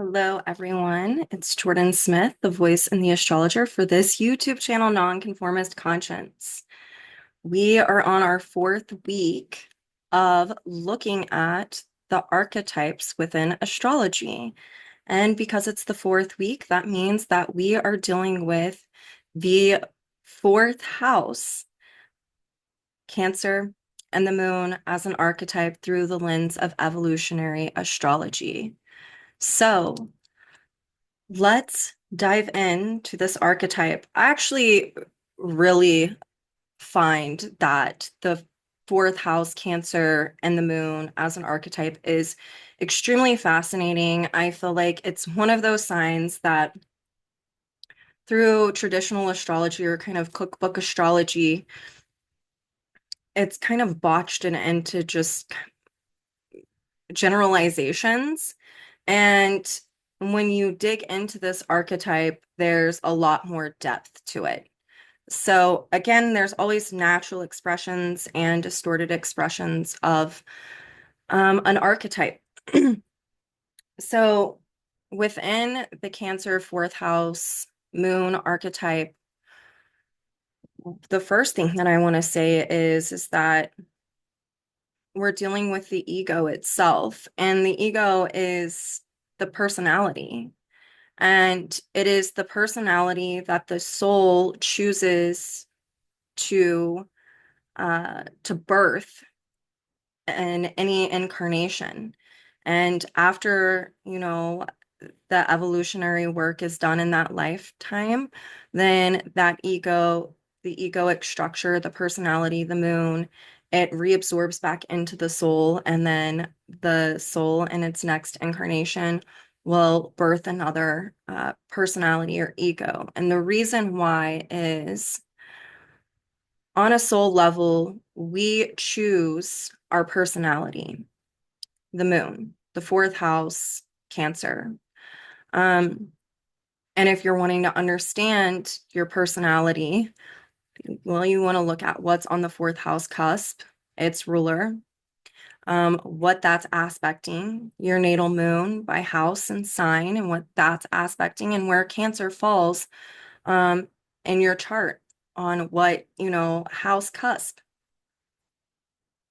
Hello, everyone. It's Jordyn Smith, the voice and the astrologer for this YouTube channel, Nonconformist Conscience. We are on our fourth week of looking at the archetypes within astrology. And because it's the fourth week, that means that we are dealing with the fourth house, Cancer, and the moon as an archetype through the lens of evolutionary astrology. So, let's dive into this archetype. I actually really find that the fourth house Cancer and the moon as an archetype is extremely fascinating. I feel like it's one of those signs that through traditional astrology or kind of cookbook astrology, it's kind of botched and into just generalizations. And when you dig into this archetype, there's a lot more depth to it. So again, there's always natural expressions and distorted expressions of an archetype. So within the Cancer fourth house moon archetype, the first thing that I want to say is that we're dealing with the ego itself, and the ego is the personality. And it is the personality that the soul chooses to birth in any incarnation. And after, the evolutionary work is done in that lifetime, then the egoic structure, the personality, the moon, it reabsorbs back into the soul, and then the soul in its next incarnation will birth another personality or ego. And the reason why is on a soul level, we choose our personality, the moon, the fourth house, Cancer. Um, and if you're wanting to understand your personality, well, you want to look at what's on the fourth house cusp, its ruler, what that's aspecting, your natal moon by house and sign, and what that's aspecting, and where Cancer falls um, in your chart on what, house cusp.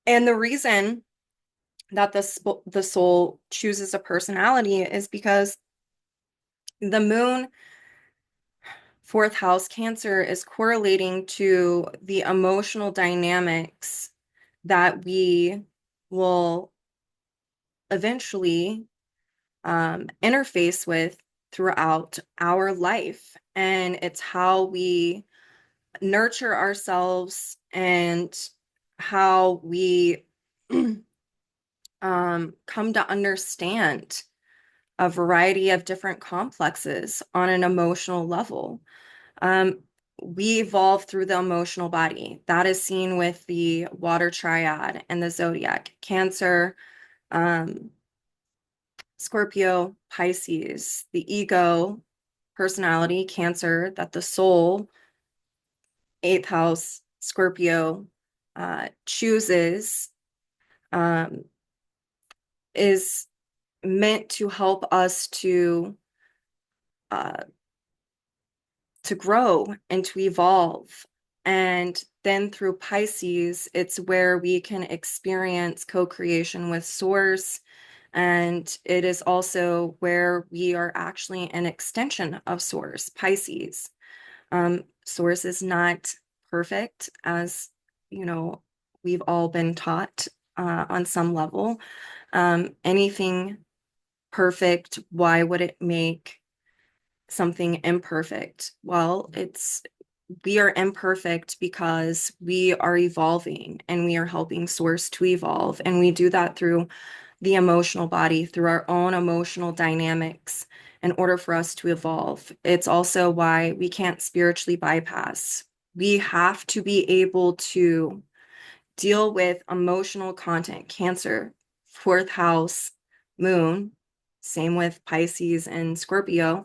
And the reason that the soul chooses a personality is because the moon fourth house Cancer is correlating to the emotional dynamics that we will eventually interface with throughout our life. And it's how we nurture ourselves and how we come to understand a variety of different complexes on an emotional level. Um, we evolve through the emotional body. That is seen with the water triad and the zodiac. Cancer, um, Scorpio, Pisces, the ego, personality, Cancer, that the soul, eighth house, Scorpio, chooses, um, is meant to help us uh, to grow and to evolve. And then through Pisces, it's where we can experience co-creation with Source. And it is also where we are actually an extension of Source, Pisces. Source is not perfect, as we've all been taught on some level. Anything perfect, why would it make something imperfect? Well, we are imperfect because we are evolving and we are helping Source to evolve. And we do that through the emotional body, through our own emotional dynamics in order for us to evolve. It's also why we can't spiritually bypass. We have to be able to deal with emotional content, Cancer, fourth house, moon, same with Pisces and Scorpio,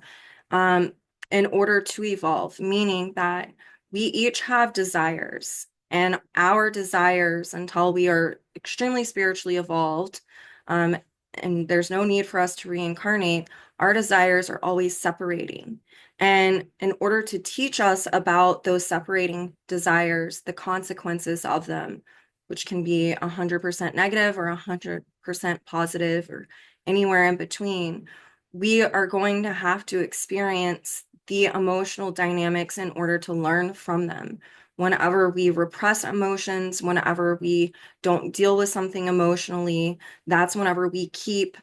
um, in order to evolve, meaning that we each have desires, and our desires, until we are extremely spiritually evolved, um, and there's no need for us to reincarnate, our desires are always separating. And in order to teach us about those separating desires, the consequences of them, which can be 100% negative or 100% positive or anywhere in between, we are going to have to experience the emotional dynamics in order to learn from them. Whenever we repress emotions, whenever we don't deal with something emotionally, that's whenever we keep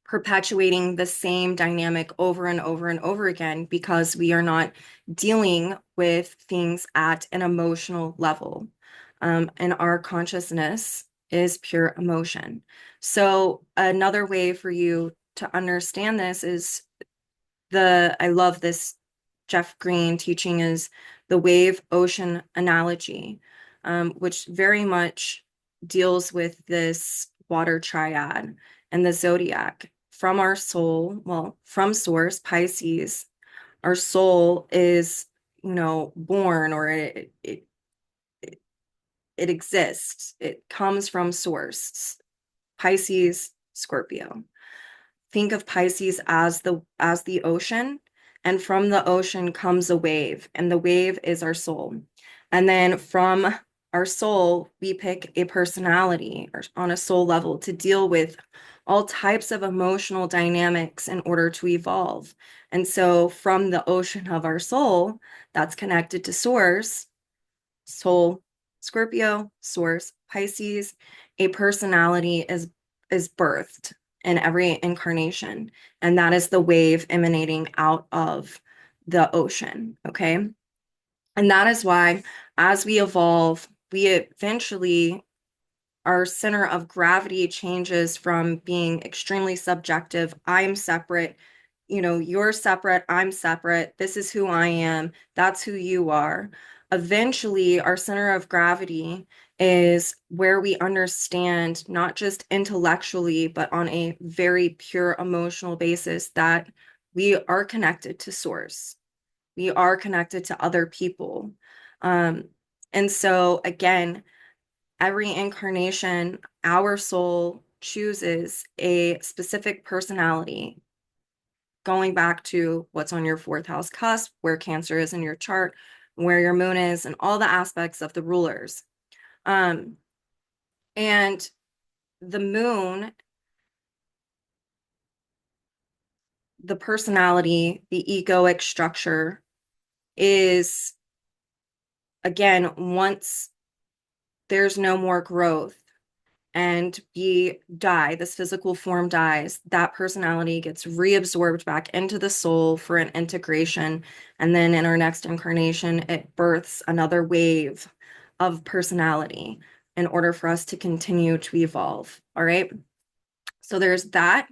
perpetuating the same dynamic over and over and over again because we are not dealing with things at an emotional level. And our consciousness is pure emotion. So another way for you to understand this is I love this Jeff Green teaching is the wave ocean analogy, which very much deals with this water triad and the zodiac from our soul, well, from source, Pisces, our soul is, born or it exists. It comes from source, Pisces, Scorpio. Think of Pisces as the ocean, and from the ocean comes a wave, and the wave is our soul. And then from our soul, we pick a personality or on a soul level to deal with all types of emotional dynamics in order to evolve. And so from the ocean of our soul, that's connected to source, soul, Scorpio, source, Pisces, a personality is birthed in every incarnation. And that is the wave emanating out of the ocean. Okay. And that is why as we evolve, we eventually our center of gravity changes from being extremely subjective. I'm separate, you're separate, I'm separate. This is who I am. That's who you are. Eventually, our center of gravity is where we understand, not just intellectually, but on a very pure emotional basis, that we are connected to source. We are connected to other people. Um, and so, again, every incarnation, our soul chooses a specific personality, going back to what's on your fourth house cusp, where Cancer is in your chart, where your moon is, and all the aspects of the rulers. And the moon, the personality, the egoic structure is, again, once there's no more growth, and we die, this physical form dies, that personality gets reabsorbed back into the soul for an integration. And then in our next incarnation, it births another wave of personality in order for us to continue to evolve. All right. So there's that.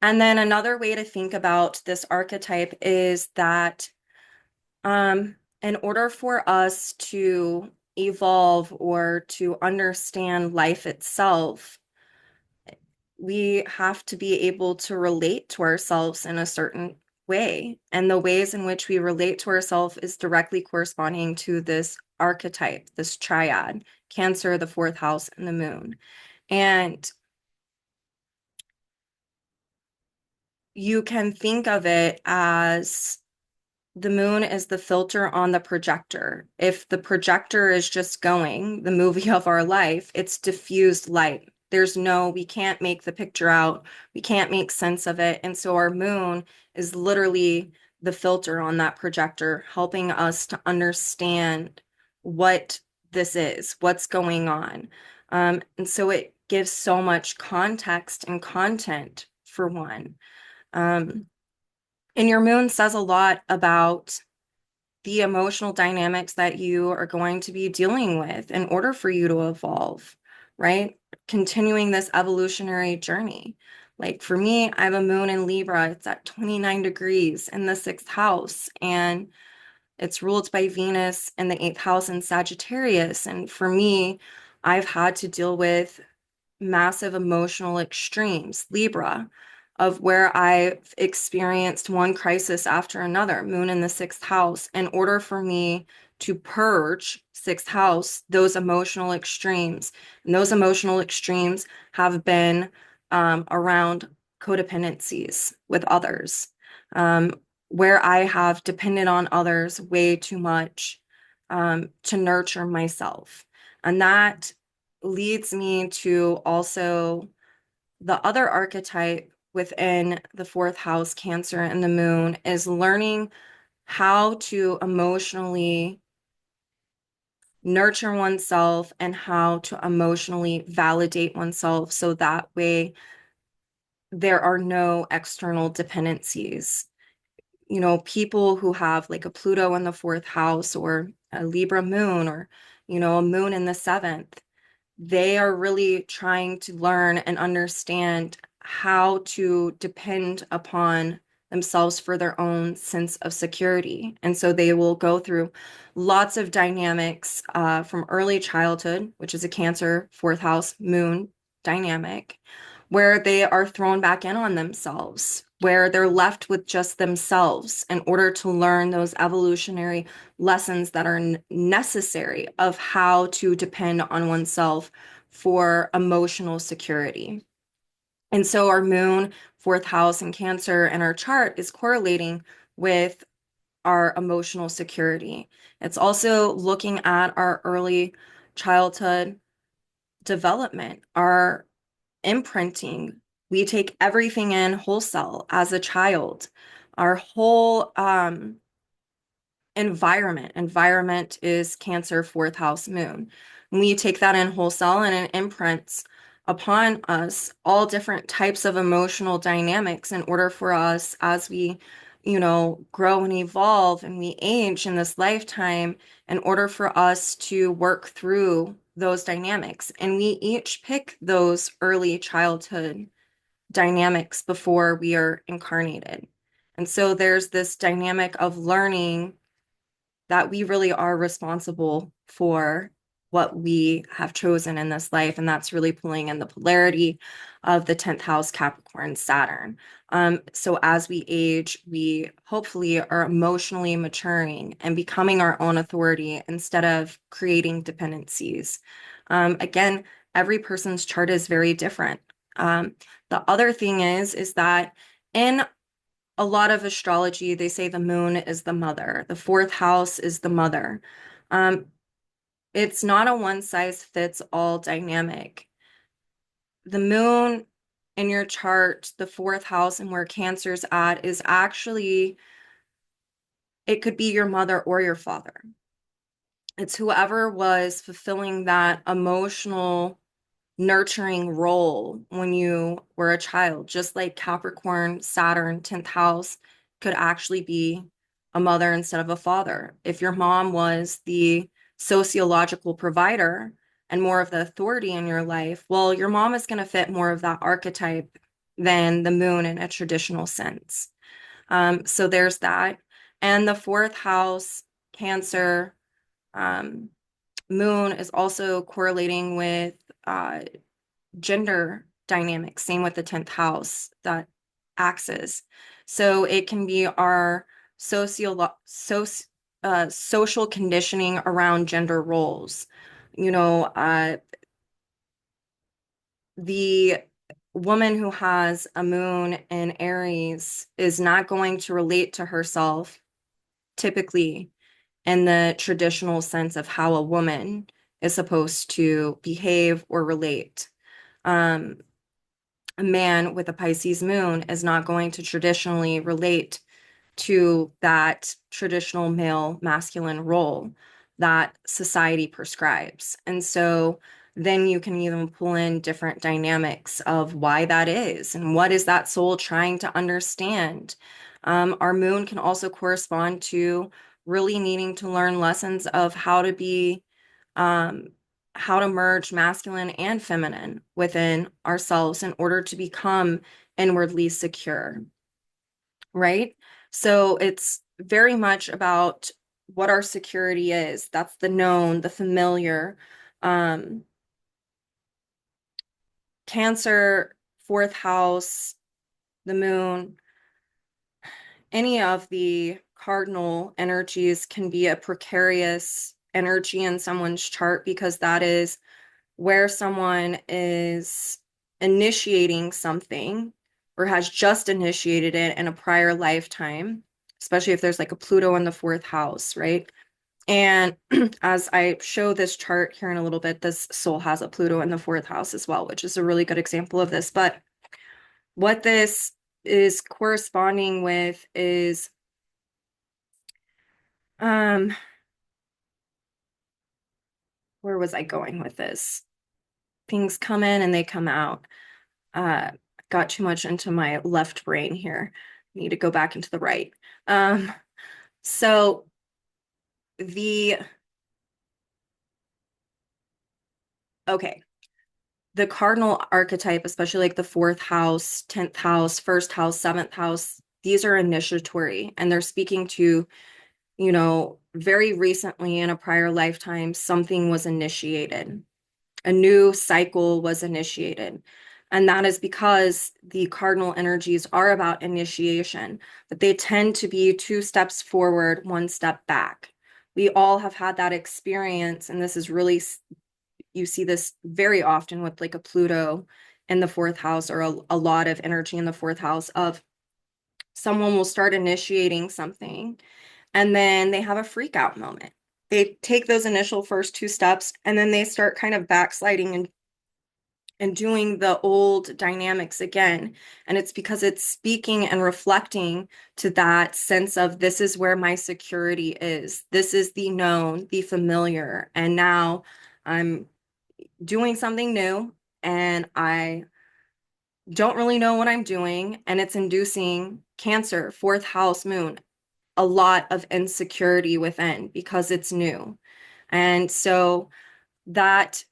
And then another way to think about this archetype is that in order for us to evolve or to understand life itself, we have to be able to relate to ourselves in a certain way. And the ways in which we relate to ourselves is directly corresponding to this archetype, this triad, Cancer, the fourth house, and the moon. And you can think of it as the moon is the filter on the projector. If the projector is just going, the movie of our life, it's diffused light. We can't make the picture out. We can't make sense of it. And so our moon is literally the filter on that projector, helping us to understand what this is, what's going on. And so it gives so much context and content for one. And your moon says a lot about the emotional dynamics that you are going to be dealing with in order for you to evolve, right? Continuing this evolutionary journey. Like for me, I have a moon in Libra. It's at 29 degrees in the sixth house, and it's ruled by Venus in the eighth house in Sagittarius. And for me, I've had to deal with massive emotional extremes, Libra, of where I've experienced one crisis after another, moon in the sixth house, in order for me to purge sixth house, those emotional extremes. And those emotional extremes have been around codependencies with others, um, where I have depended on others way too much to nurture myself. And that leads me to also the other archetype within the fourth house, Cancer and the moon, is learning how to emotionally nurture oneself and how to emotionally validate oneself so that way there are no external dependencies. You know, people who have like a Pluto in the fourth house or a Libra moon or, you know, a moon in the seventh, they are really trying to learn and understand how to depend upon themselves for their own sense of security. And so they will go through lots of dynamics from early childhood, which is a Cancer fourth house moon dynamic, where they are thrown back in on themselves, where they're left with just themselves in order to learn those evolutionary lessons that are necessary of how to depend on oneself for emotional security. And so our moon, fourth house, and Cancer in our chart is correlating with our emotional security. It's also looking at our early childhood development, our imprinting. We take everything in wholesale as a child. Our whole environment is Cancer fourth house moon. We take that in wholesale and it imprints upon us all different types of emotional dynamics in order for us as we, you know, grow and evolve and we age in this lifetime in order for us to work through those dynamics. And we each pick those early childhood dynamics before we are incarnated. And so there's this dynamic of learning that we really are responsible for what we have chosen in this life. And that's really pulling in the polarity of the 10th house Capricorn Saturn. So as we age, we hopefully are emotionally maturing and becoming our own authority instead of creating dependencies. Again, every person's chart is very different. The other thing is that in a lot of astrology, they say the moon is the mother, the fourth house is the mother. Um, it's not a one size fits all dynamic. The moon in your chart, the fourth house and where Cancer's at is actually, it could be your mother or your father. It's whoever was fulfilling that emotional nurturing role when you were a child, just like Capricorn, Saturn, 10th house could actually be a mother instead of a father. If your mom was the sociological provider and more of the authority in your life, well, your mom is going to fit more of that archetype than the moon in a traditional sense. So there's that. And the fourth house, Cancer, um, moon is also correlating with gender dynamics, same with the 10th house, that axis. So it can be our social conditioning around gender roles. You know, the woman who has a moon in Aries is not going to relate to herself typically in the traditional sense of how a woman is supposed to behave or relate. Um, a man with a Pisces moon is not going to traditionally relate to that traditional male masculine role that society prescribes. And so then you can even pull in different dynamics of why that is and what is that soul trying to understand. Our moon can also correspond to really needing to learn lessons of um, how to merge masculine and feminine within ourselves in order to become inwardly secure, right? So it's very much about what our security is. That's the known, the familiar. Um, Cancer, fourth house, the moon, any of the cardinal energies can be a precarious energy in someone's chart because that is where someone is initiating something or has just initiated it in a prior lifetime, especially if there's like a Pluto in the fourth house, right? And as I show this chart here in a little bit, this soul has a Pluto in the fourth house as well, which is a really good example of this. But what this is corresponding with is um where was I going with this? Things come in and they come out. Uh got too much into my left brain here. Need to go back into the right. Um so the okay, the cardinal archetype, especially like the fourth house, 10th house, first house, seventh house, these are initiatory and they're speaking to, very recently in a prior lifetime, something was initiated, a new cycle was initiated. And that is because the cardinal energies are about initiation, but they tend to be two steps forward, one step back. We all have had that experience, and this is really, you see this very often with like a Pluto in the fourth house or a lot of energy in the fourth house of someone will start initiating something and then they have a freak out moment. They take those initial first two steps and then they start kind of backsliding and doing the old dynamics again. And it's because it's speaking and reflecting to that sense of this is where my security is. This is the known, the familiar. And now I'm doing something new and I don't really know what I'm doing. And it's inducing Cancer, fourth house moon, a lot of insecurity within because it's new. And so that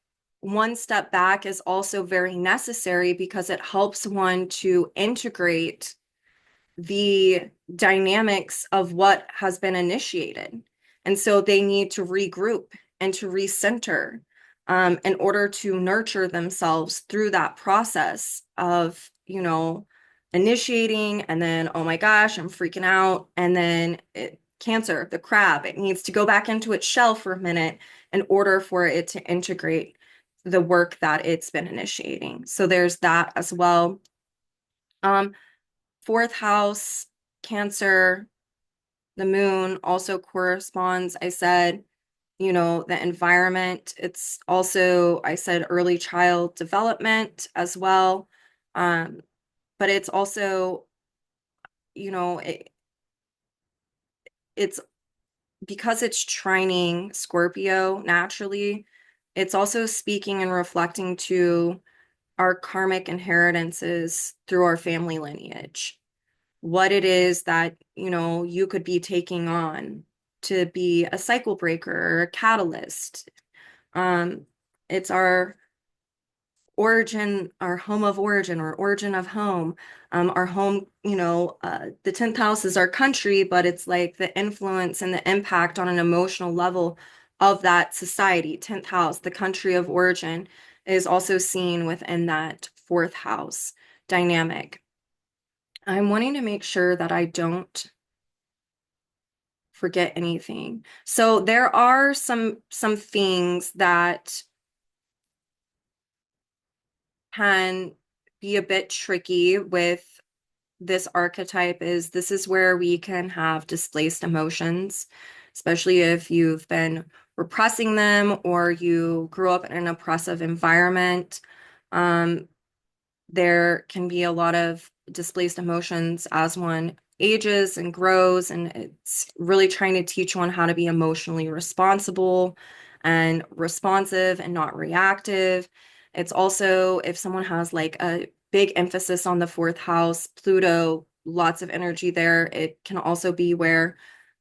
one step back is also very necessary because it helps one to integrate the dynamics of what has been initiated. And so they need to regroup and to recenter in order to nurture themselves through that process of, initiating and then, oh my gosh, I'm freaking out. And then Cancer, the crab, it needs to go back into its shell for a minute in order for it to integrate the work that it's been initiating. So there's that as well. Um, Fourth house, Cancer, the moon also corresponds. I said, the environment. It's also, I said, early child development as well. Um, but it's also, it's because it's trining Scorpio naturally, it's also speaking and reflecting to our karmic inheritances through our family lineage. What it is that, you could be taking on to be a cycle breaker or a catalyst. Um, it's our origin, our home of origin or origin of home. Our home, the 10th house is our country, but it's like the influence and the impact on an emotional level of that society. 10th house, the country of origin, is also seen within that fourth house dynamic. I'm wanting to make sure that I don't forget anything. So there are some things that can be a bit tricky with this archetype is this is where we can have displaced emotions, especially if you've been repressing them or you grew up in an oppressive environment. Um, there can be a lot of displaced emotions as one ages and grows, and it's really trying to teach one how to be emotionally responsible and responsive and not reactive. It's also if someone has like a big emphasis on the fourth house, Pluto, lots of energy there, it can also be where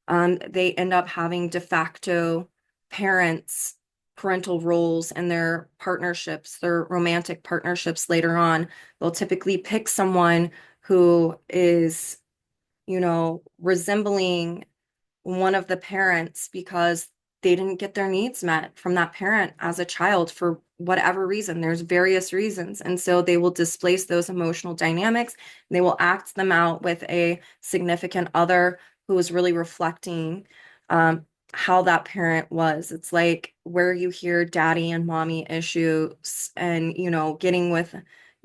they end up having de facto parents parental roles in their partnerships, their romantic partnerships later on. They'll typically pick someone who is, resembling one of the parents because they didn't get their needs met from that parent as a child for whatever reason. There's various reasons. And so they will displace those emotional dynamics. They will act them out with a significant other who is really reflecting how that parent was. It's like where you hear daddy and mommy issues and, getting with,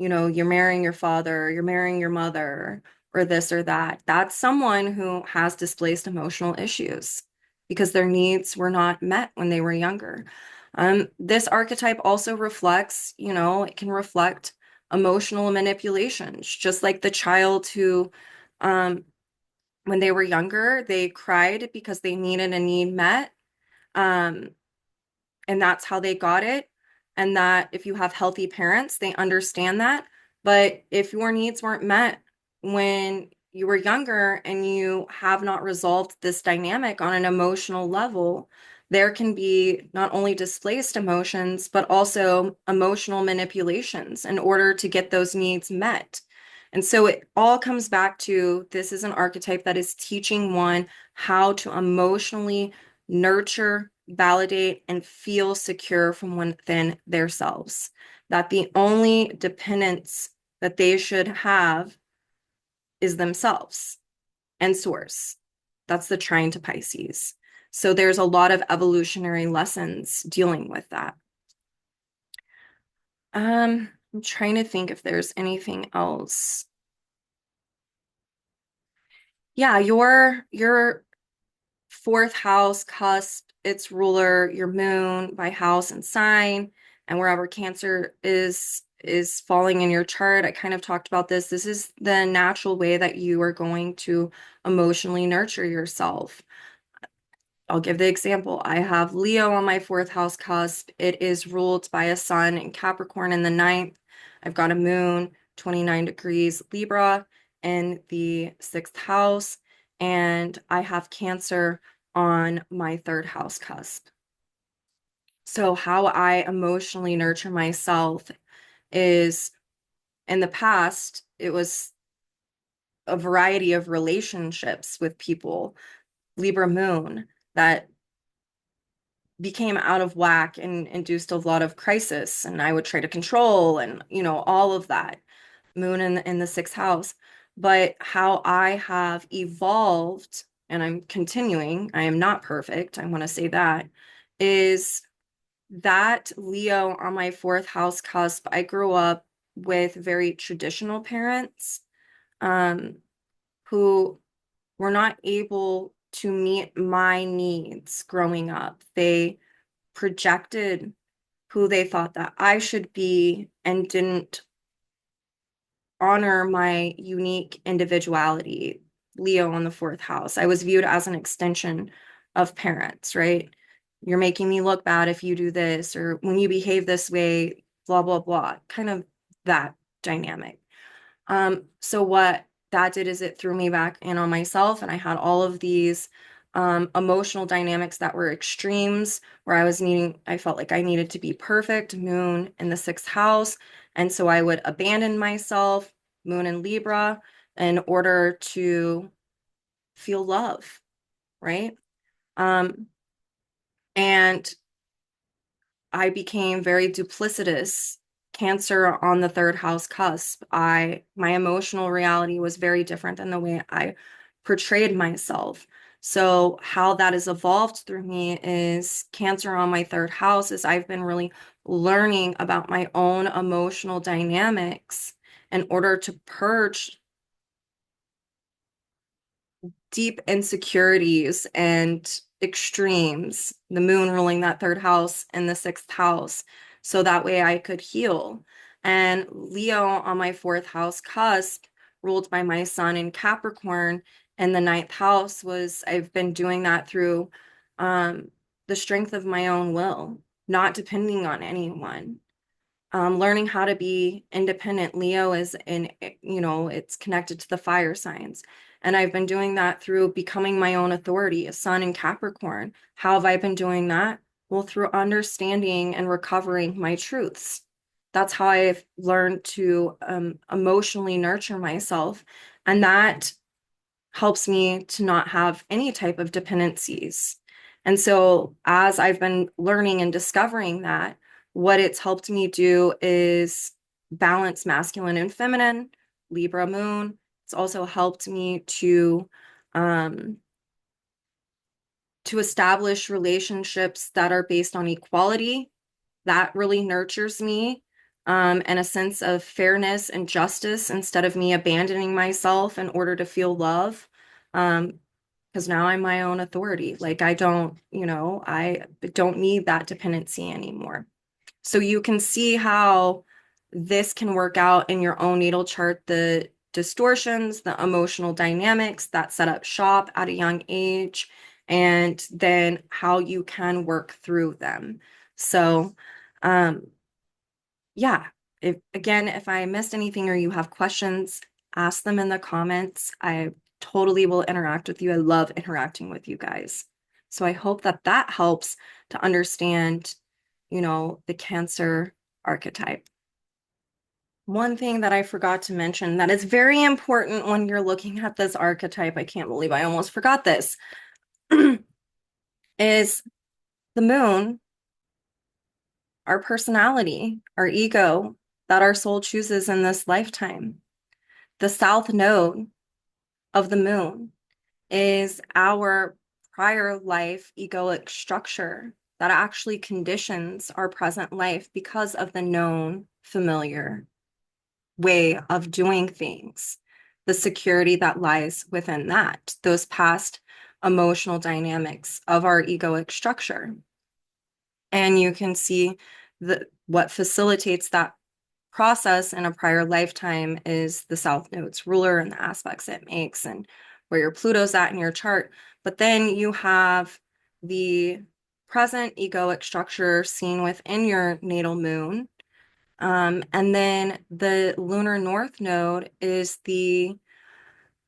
you're marrying your father, you're marrying your mother, or this or that. That's someone who has displaced emotional issues because their needs were not met when they were younger. This archetype also reflects, it can reflect emotional manipulations, just like the child who, um, when they were younger, they cried because they needed a need met. Um, and that's how they got it. And that if you have healthy parents, they understand that. But if your needs weren't met when you were younger and you have not resolved this dynamic on an emotional level, there can be not only displaced emotions, but also emotional manipulations in order to get those needs met. And so it all comes back to this is an archetype that is teaching one how to emotionally nurture, validate, and feel secure from within themselves. That the only dependence that they should have is themselves and source. That's the trine to Pisces. So there's a lot of evolutionary lessons dealing with that. I'm trying to think if there's anything else. Yeah, your fourth house cusp, its ruler, your moon by house and sign, and wherever Cancer is falling in your chart. I kind of talked about this. This is the natural way that you are going to emotionally nurture yourself. I'll give the example. I have Leo on my fourth house cusp. It is ruled by a sun in Capricorn in the ninth. I've got a moon, 29 degrees Libra in the sixth house, and I have Cancer on my third house cusp. So, how I emotionally nurture myself is in the past, it was a variety of relationships with people, Libra moon, that became out of whack and induced a lot of crisis. And I would try to control and, all of that. Moon in the sixth house. But how I have evolved, and I'm continuing, I am not perfect, I want to say that, is that Leo on my fourth house cusp. I grew up with very traditional parents, um, who were not able to meet my needs growing up. They projected who they thought that I should be and didn't honor my unique individuality. Leo on the fourth house. I was viewed as an extension of parents, right? You're making me look bad if you do this, or when you behave this way, blah, blah, blah. Kind of that dynamic. So what that did is it threw me back in on myself, and I had all of these emotional dynamics that were extremes where I felt like I needed to be perfect, moon in the sixth house. And so I would abandon myself, moon in Libra, in order to feel love, right? Um, and I became very duplicitous. Cancer on the third house cusp. My emotional reality was very different than the way I portrayed myself. So how that has evolved through me is Cancer on my third house is I've been really learning about my own emotional dynamics in order to purge deep insecurities and extremes, the moon ruling that third house and the sixth house, so that way I could heal. And Leo on my fourth house cusp, ruled by my sun in Capricorn, and the ninth house was I've been doing that through um, the strength of my own will, not depending on anyone. Learning how to be independent. Leo is it's connected to the fire signs. And I've been doing that through becoming my own authority, a sun in Capricorn. How have I been doing that? Well, through understanding and recovering my truths. That's how I've learned to emotionally nurture myself. And that helps me to not have any type of dependencies. And so, as I've been learning and discovering that, what it's helped me do is balance masculine and feminine, Libra moon. It's also helped me um, to establish relationships that are based on equality. That really nurtures me. and a sense of fairness and justice instead of me abandoning myself in order to feel love. Because now I'm my own authority. Like I don't need that dependency anymore. So you can see how this can work out in your own natal chart, the distortions, the emotional dynamics that set up shop at a young age, and then how you can work through them. So, um, yeah, if I missed anything or you have questions, ask them in the comments. I totally will interact with you. I love interacting with you guys. So I hope that that helps to understand, the Cancer archetype. One thing that I forgot to mention that is very important when you're looking at this archetype, I can't believe I almost forgot this, is the moon, our personality, our ego that our soul chooses in this lifetime. The south node of the moon is our prior life egoic structure that actually conditions our present life because of the known familiar way of doing things, the security that lies within that, those past emotional dynamics of our egoic structure. And you can see what facilitates that process in a prior lifetime is the South Node's ruler and the aspects it makes and where your Pluto's at in your chart. But then you have the present egoic structure seen within your natal moon. And then the lunar north node is the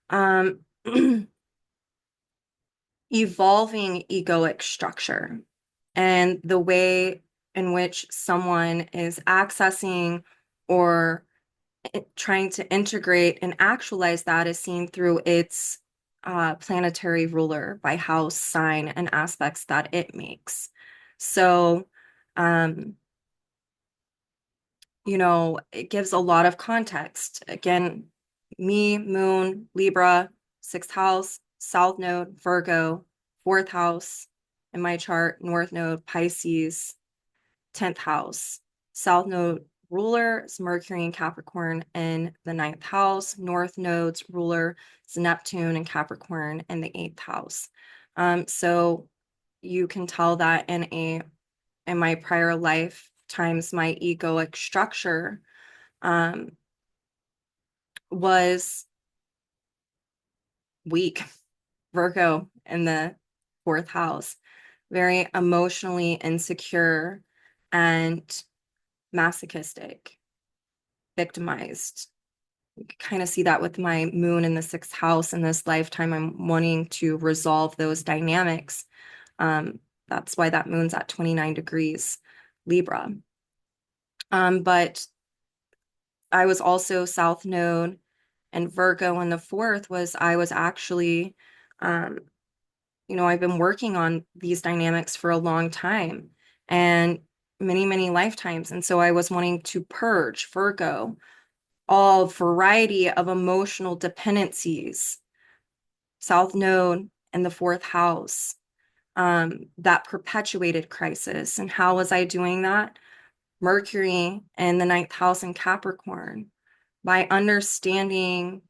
um, evolving egoic structure and the way in which someone is accessing or trying to integrate and actualize that is seen through its planetary ruler by house, sign, and aspects that it makes. So, um, it gives a lot of context. Again, me, moon, Libra, sixth house, south node, Virgo, fourth house in my chart, north node, Pisces, 10th house. South node ruler is Mercury and Capricorn in the ninth house. North node's ruler is Neptune and Capricorn in the eighth house. So you can tell that in my prior lifetimes, my egoic structure was weak. Virgo in the fourth house, very emotionally insecure and masochistic, victimized. You can kind of see that with my moon in the sixth house in this lifetime. I'm wanting to resolve those dynamics. That's why that moon's at 29 degrees Libra. But I was also South Node and Virgo in the fourth was I was actually, um, I've been working on these dynamics for a long time and many, many lifetimes. And so I was wanting to purge Virgo, all variety of emotional dependencies, South Node and the fourth house, that perpetuated crisis. And how was I doing that? Mercury and the ninth house in Capricorn, by understanding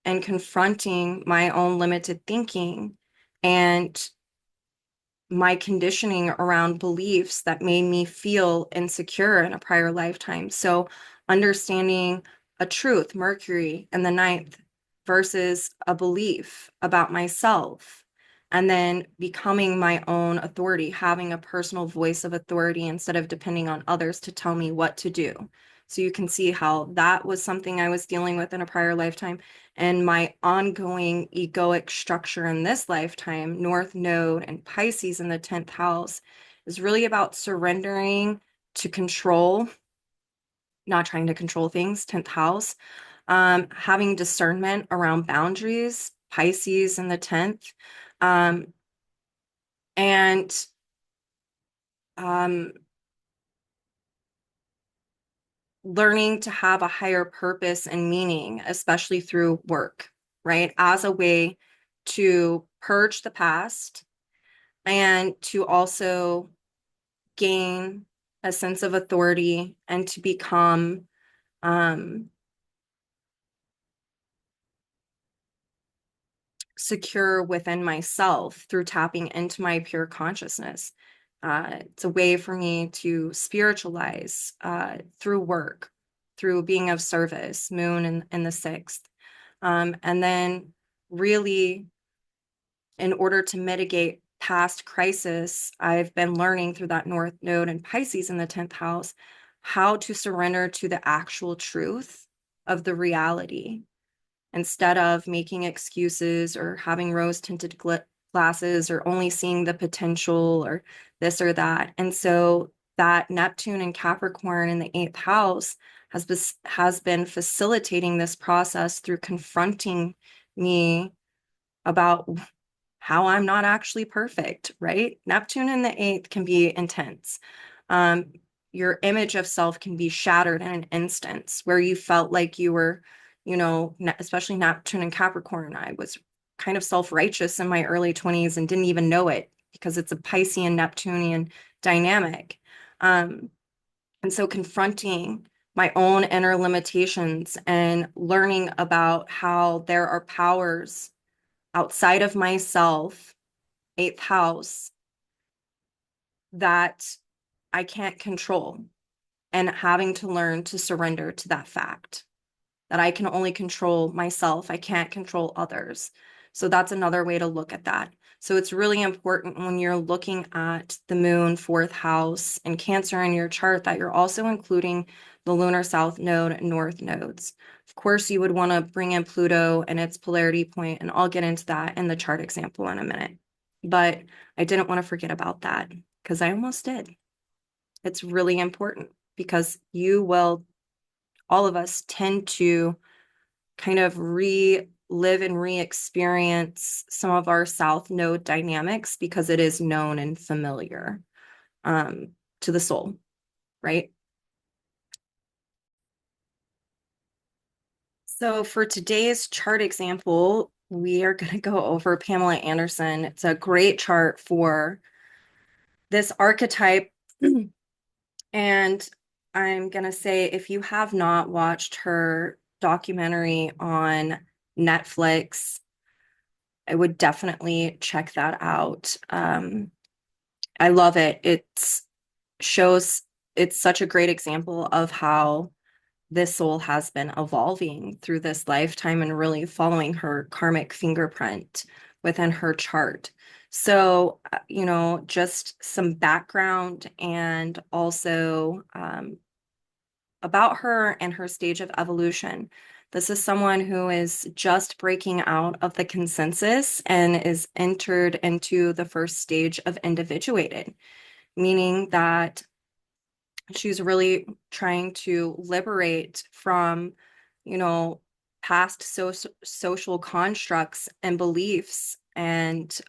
and confronting my own limited thinking and my conditioning around beliefs that made me feel insecure in a prior lifetime. So understanding a truth, Mercury and the ninth, versus a belief about myself, and then becoming my own authority, having a personal voice of authority instead of depending on others to tell me what to do. So you can see how that was something I was dealing with in a prior lifetime. And my ongoing egoic structure in this lifetime, North Node and Pisces in the 10th house, is really about surrendering to control, not trying to control things, 10th house, having discernment around boundaries, Pisces in the 10th, and um, learning to have a higher purpose and meaning, especially through work, right? As a way to purge the past and to also gain a sense of authority, and to become secure within myself through tapping into my pure consciousness. It's a way for me to spiritualize through work, through being of service, moon in the sixth. And then really, in order to mitigate past crisis, I've been learning through that North Node and Pisces in the 10th house how to surrender to the actual truth of the reality instead of making excuses or having rose tinted glasses or only seeing the potential or this or that. And so that Neptune and Capricorn in the eighth house has been facilitating this process through confronting me about how I'm not actually perfect, right? Neptune in the eighth can be intense. Um, your image of self can be shattered in an instance where you felt like you were, especially Neptune and Capricorn. I was kind of self-righteous in my early 20s and didn't even know it because it's a Piscean Neptunian dynamic. And so confronting my own inner limitations and learning about how there are powers outside of myself, eighth house, that I can't control, and having to learn to surrender to that fact that I can only control myself. I can't control others. So that's another way to look at that. So it's really important when you're looking at the moon, fourth house, and Cancer in your chart that you're also including the lunar south node and north nodes. Of course, you would want to bring in Pluto and its polarity point, and I'll get into that in the chart example in a minute. But I didn't want to forget about that because I almost did. It's really important because all of us tend to kind of relive and re-experience some of our south node dynamics because it is known and familiar to the soul, right? So for today's chart example, we are going to go over Pamela Anderson. It's a great chart for this archetype. And I'm going to say, if you have not watched her documentary on Netflix, I would definitely check that out. I love it. It's such a great example of how this soul has been evolving through this lifetime and really following her karmic fingerprint within her chart. So, just some background and also about her and her stage of evolution. This is someone who is just breaking out of the consensus and is entered into the first stage of individuated, meaning that she's really trying to liberate from, you know, past social constructs and beliefs and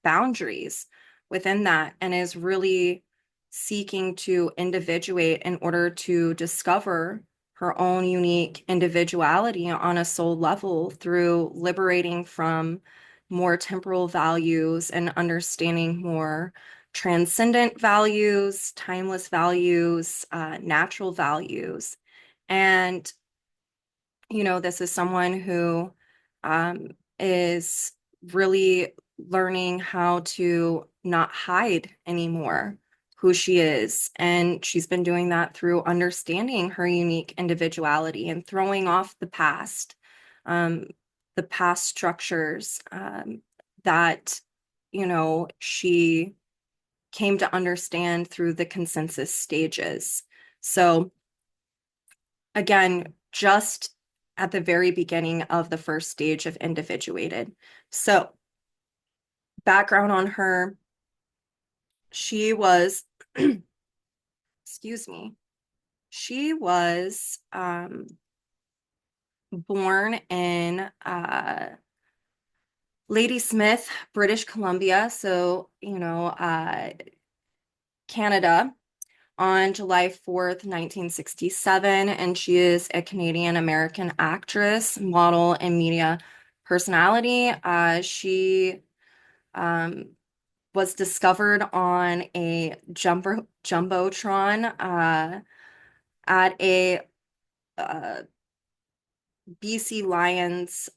boundaries within that, and is really seeking to individuate in order to discover her own unique individuality on a soul level through liberating from more temporal values and understanding more transcendent values, timeless values, natural values. And, this is someone who is really learning how to not hide anymore who she is. And she's been doing that through understanding her unique individuality and throwing off um, the past structures that, she came to understand through the consensus stages. So again, just at the very beginning of the first stage of individuated. So background on her, she was, excuse me, she was born in Ladysmith, British Columbia. So, Canada, on July 4th, 1967, and she is a Canadian American actress, model, and media personality. She was discovered on a jumbotron at a uh, BC Lions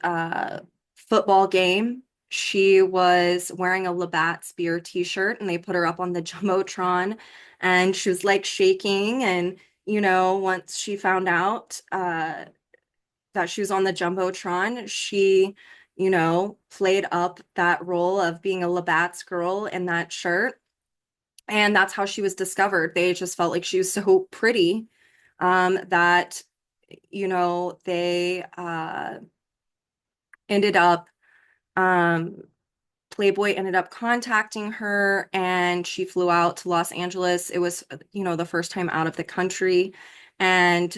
football game. She was wearing a Labatt Spear t-shirt and they put her up on the Jumbotron and she was like shaking. And, once she found out that she was on the Jumbotron, she, played up that role of being a Labatt's girl in that shirt. And that's how she was discovered. They just felt like she was so pretty that, they ended up um Playboy ended up contacting her and she flew out to Los Angeles. It was, the first time out of the country. And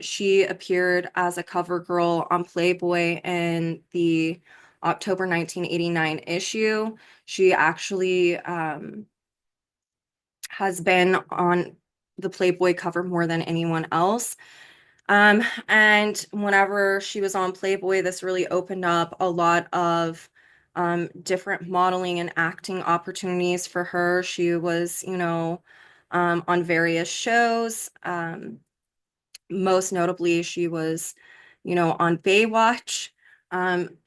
she appeared as a cover girl on Playboy in the October 1989 issue. She actually has been on the Playboy cover more than anyone else. And whenever she was on Playboy, this really opened up a lot of different modeling and acting opportunities for her. She was, on various shows. Most notably, she was, on Baywatch.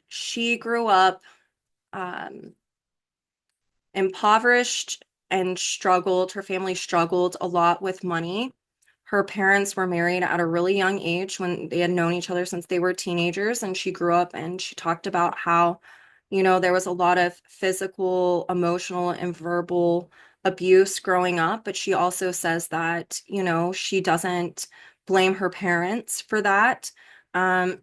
She grew up um, impoverished and struggled. Her family struggled a lot with money. Her parents were married at a really young age when they had known each other since they were teenagers. And she grew up and she talked about how, there was a lot of physical, emotional, and verbal abuse growing up. But she also says that, she doesn't blame her parents for that. Um,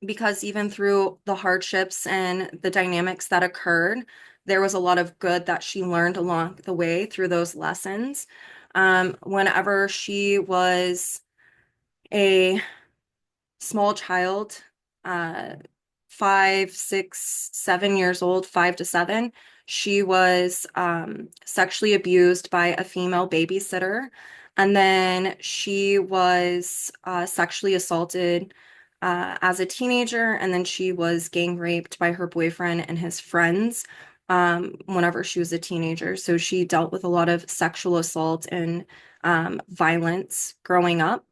because even through the hardships and the dynamics that occurred, there was a lot of good that she learned along the way through those lessons. Whenever she was a small child, uh, 5, 6, 7 years old, 5 to 7, she was sexually abused by a female babysitter. And then she was sexually assaulted as a teenager. And then she was gang raped by her boyfriend and his friends whenever she was a teenager. So she dealt with a lot of sexual assault and violence growing up.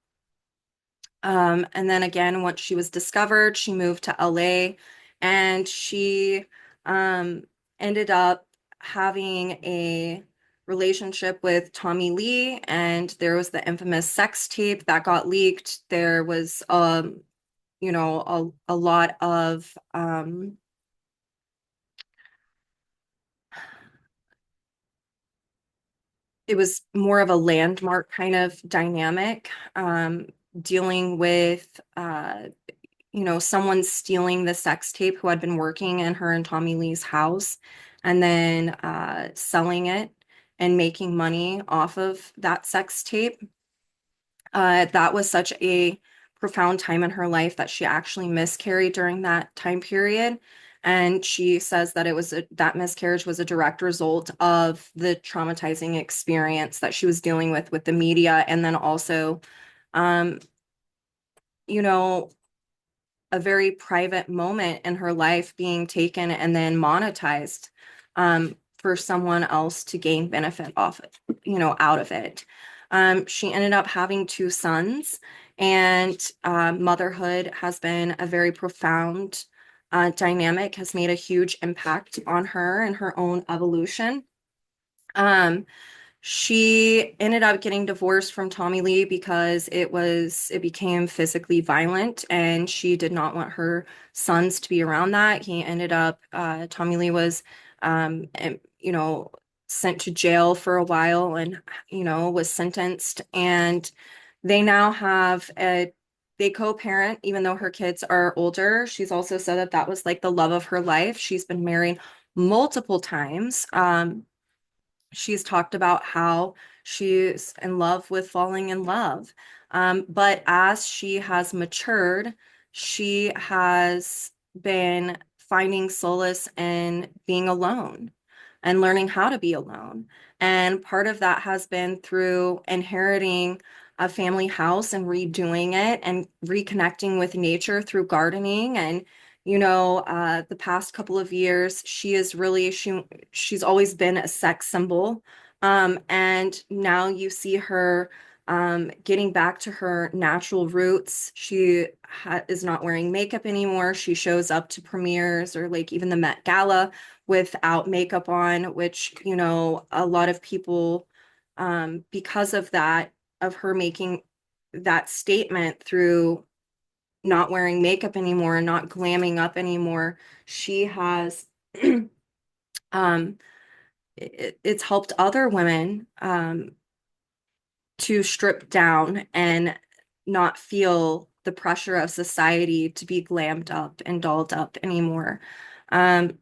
And then again, once she was discovered, she moved to LA and she um, ended up having a relationship with Tommy Lee. And there was the infamous sex tape that got leaked. There was, a lot of, it was more of a landmark kind of dynamic, dealing with, someone stealing the sex tape who had been working in her and Tommy Lee's house and then selling it and making money off of that sex tape. That was such a profound time in her life that she actually miscarried during that time period. And she says that that miscarriage was a direct result of the traumatizing experience that she was dealing with the media, and then also, um, you know, a very private moment in her life being taken and then monetized for someone else to gain benefit off it, out of it. She ended up having 2 sons, and motherhood has been a very profound dynamic, has made a huge impact on her and her own evolution. Um, she ended up getting divorced from Tommy Lee because it became physically violent and she did not want her sons to be around that. He ended up, Tommy Lee was, and, sent to jail for a while and, was sentenced. And they now they co-parent, even though her kids are older. She's also said that that was like the love of her life. She's been married multiple times. She's talked about how she's in love with falling in love. But as she has matured, she has been finding solace in being alone and learning how to be alone. And part of that has been through inheriting a family house and redoing it and reconnecting with nature through gardening and, The past couple of years, she's always been a sex symbol. And now you see her getting back to her natural roots. She is not wearing makeup anymore. She shows up to premieres or like even the Met Gala without makeup on, which, a lot of people, because of that, of her making that statement through not wearing makeup anymore, not glamming up anymore, she has um it's helped other women to strip down and not feel the pressure of society to be glammed up and dolled up anymore. Um,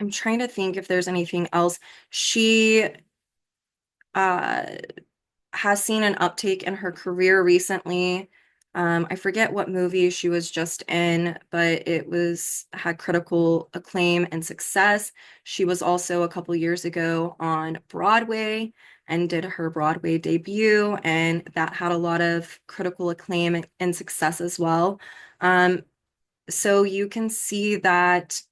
I'm trying to think if there's anything else. She uh has seen an uptake in her career recently. I forget what movie she was just in, but it was had critical acclaim and success. She was also a couple years ago on Broadway and did her Broadway debut, and that had a lot of critical acclaim and success as well. Um, so you can see that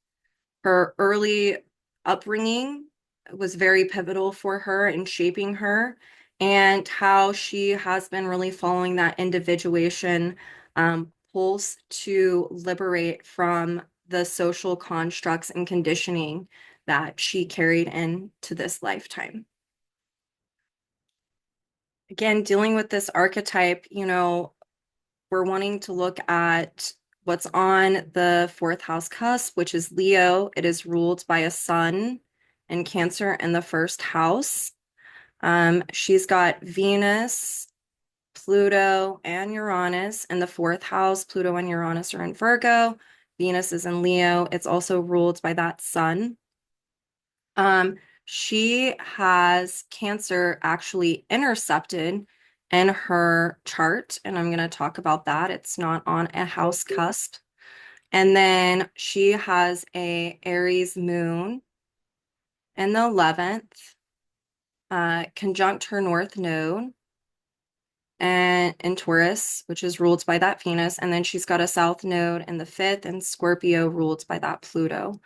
her early upbringing was very pivotal for her in shaping her, and how she has been really following that individuation pulse to liberate from the social constructs and conditioning that she carried into this lifetime. Again, dealing with this archetype, we're wanting to look at what's on the fourth house cusp, which is Leo. It is ruled by a sun and Cancer in the first house. She's got Venus, Pluto, and Uranus in the fourth house. Pluto and Uranus are in Virgo. Venus is in Leo. It's also ruled by that sun. She has Cancer actually intercepted in her chart, and I'm going to talk about that. It's not on a house cusp. And then she has a Aries moon in the 11th, conjunct her North Node and in Taurus, which is ruled by that Venus. And then she's got a South Node in the 5th and Scorpio ruled by that Pluto.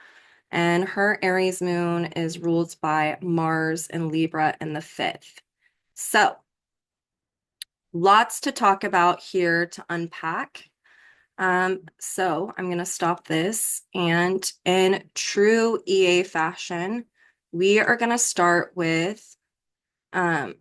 And her Aries moon is ruled by Mars and Libra in the 5th. So, lots to talk about here to unpack. So I'm going to stop this. And in true EA fashion, we are going to start with um,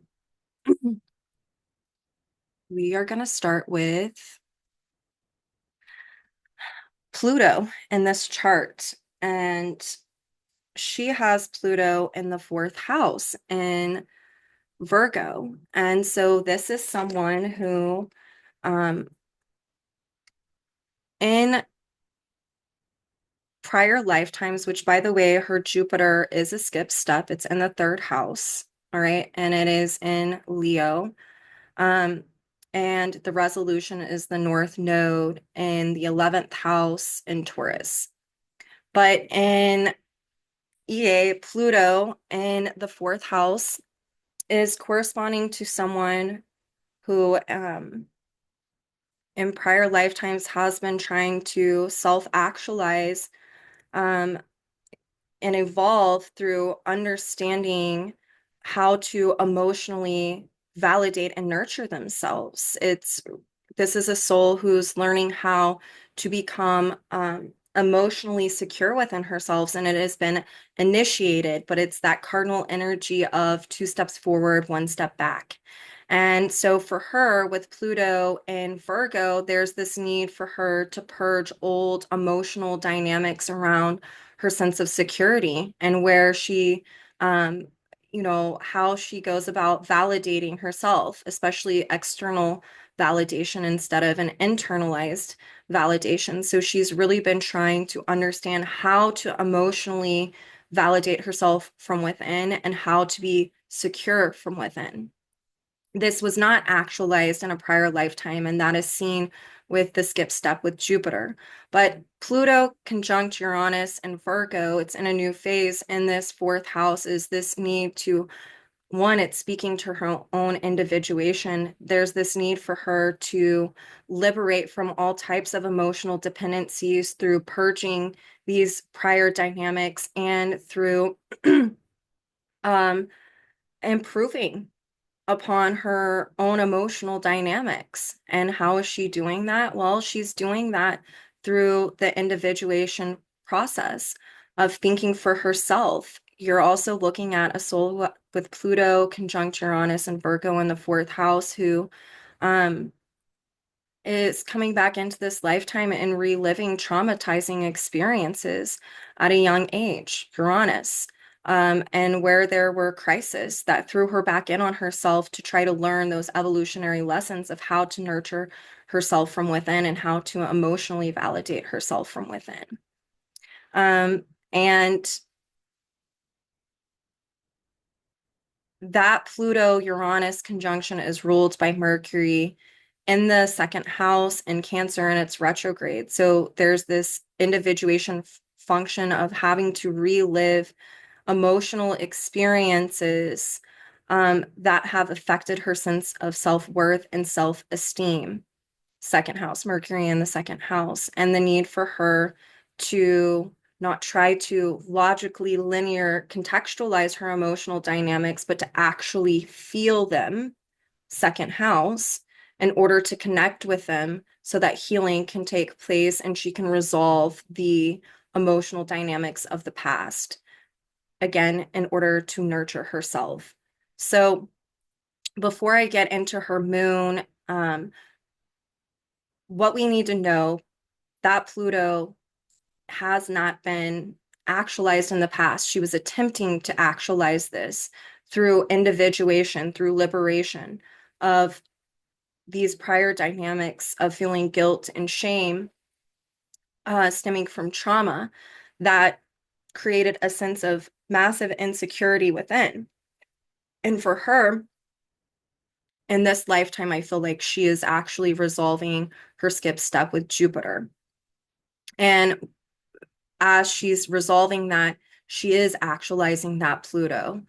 Pluto in this chart. And she has Pluto in the fourth house in Virgo. And so this is someone who, um, in prior lifetimes, which by the way, her Jupiter is a skip step, it's in the third house, all right, and it is in Leo. Um, and the resolution is the North Node in the 11th house in Taurus. But in EA, Pluto in the fourth house is corresponding to someone who in prior lifetimes has been trying to self-actualize and evolve through understanding how to emotionally validate and nurture themselves. This is a soul who's learning how to become emotionally secure within herself, and it has been initiated, but it's that cardinal energy of 2 steps forward, 1 step back. And so for her, with Pluto in Virgo, there's this need for her to purge old emotional dynamics around her sense of security and where she, how she goes about validating herself, especially external validation instead of an internalized validation. So she's really been trying to understand how to emotionally validate herself from within and how to be secure from within. This was not actualized in a prior lifetime, and that is seen with the skip step with Jupiter. But Pluto conjunct Uranus and Virgo, it's in a new phase in this fourth house, is this need to one, it's speaking to her own individuation. There's this need for her to liberate from all types of emotional dependencies through purging these prior dynamics and through um, improving upon her own emotional dynamics. And how is she doing that? Well, she's doing that through the individuation process of thinking for herself. You're also looking at a soul with Pluto conjunct Uranus and Virgo in the fourth house who um, is coming back into this lifetime and reliving traumatizing experiences at a young age, Uranus, and where there were crises that threw her back in on herself to try to learn those evolutionary lessons of how to nurture herself from within and how to emotionally validate herself from within. And that Pluto-Uranus conjunction is ruled by Mercury in the second house in Cancer and it's retrograde. So there's this individuation function of having to relive emotional experiences that have affected her sense of self-worth and self-esteem. Second house, Mercury in the second house, and the need for her to not try to logically linear contextualize her emotional dynamics, but to actually feel them, second house, in order to connect with them so that healing can take place and she can resolve the emotional dynamics of the past, again, in order to nurture herself. So before I get into her moon, what we need to know that Pluto has not been actualized in the past. She was attempting to actualize this through individuation, through liberation of these prior dynamics of feeling guilt and shame stemming from trauma that created a sense of massive insecurity within. And for her, in this lifetime, I feel like she is actually resolving her skip step with Jupiter. And as she's resolving that, she is actualizing that Pluto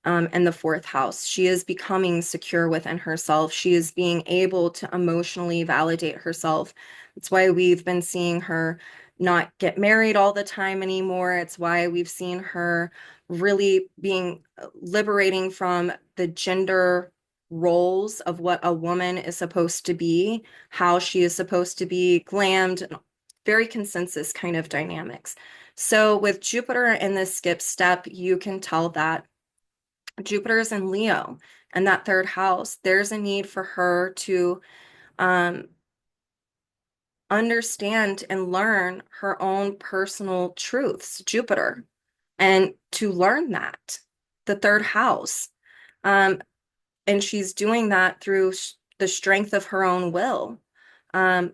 in the fourth house. She is becoming secure within herself. She is being able to emotionally validate herself. It's why we've been seeing her not get married all the time anymore. It's why we've seen her really being liberating from the gender roles of what a woman is supposed to be, how she is supposed to be glammed, very consensus kind of dynamics. So with Jupiter in the skip step, you can tell that Jupiter is in Leo and that third house. There's a need for her to um, understand and learn her own personal truths, Jupiter, and to learn that, the third house. Um, and she's doing that through the strength of her own will. Um,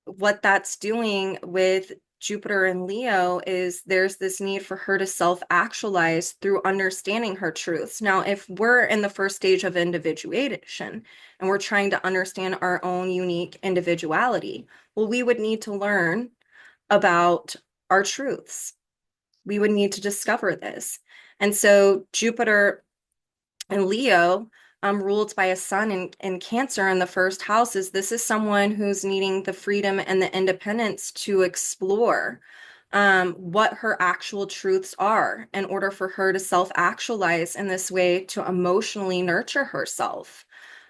what that's doing with Jupiter and Leo is there's this need for her to self-actualize through understanding her truths. Now, if we're in the first stage of individuation and we're trying to understand our own unique individuality, well, we would need to learn about our truths. We would need to discover this. And so Jupiter and Leo, ruled by a sun in Cancer in the first house, this is someone who's needing the freedom and the independence to explore what her actual truths are in order for her to self-actualize in this way to emotionally nurture herself.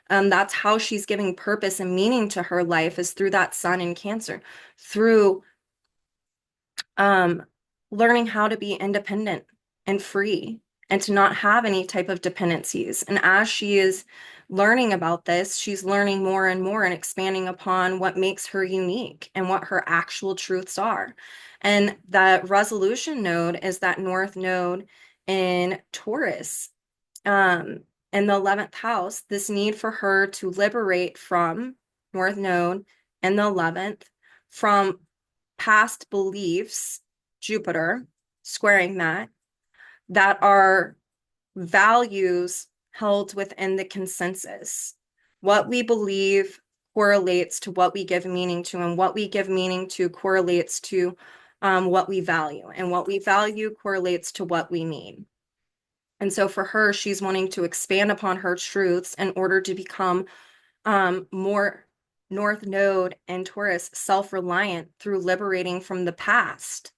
That's how she's giving purpose and meaning to her life is through that sun in Cancer, through um, learning how to be independent and free and to not have any type of dependencies. And as she is learning about this, she's learning more and more and expanding upon what makes her unique and what her actual truths are. And the resolution node is that North Node in Taurus. In the 11th house, this need for her to liberate from North Node in the 11th, from past beliefs, Jupiter, squaring that are values held within the consensus. What we believe correlates to what we give meaning to, and what we give meaning to correlates to what we value, and what we value correlates to what we need. And so for her, she's wanting to expand upon her truths in order to become more North Node and Taurus self-reliant through liberating from the past,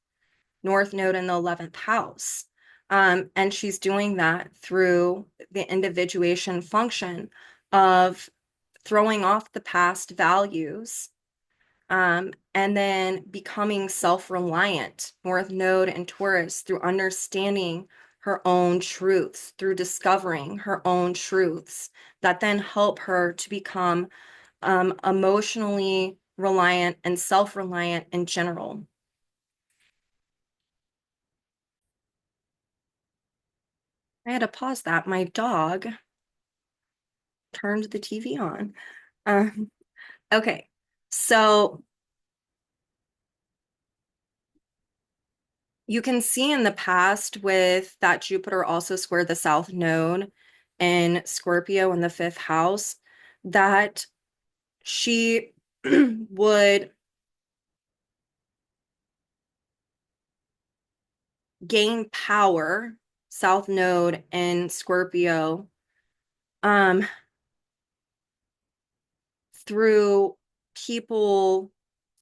North Node in the 11th house. And she's doing that through the individuation function of throwing off the past values, and then becoming self-reliant, North Node and Taurus, through understanding her own truths, through discovering her own truths that then help her to become emotionally reliant and self-reliant in general. I had to pause that. My dog turned the TV on. Um, okay, so you can see in the past with that Jupiter also squared the South Node in Scorpio in the fifth house that she would gain power, South Node in Scorpio, um, through people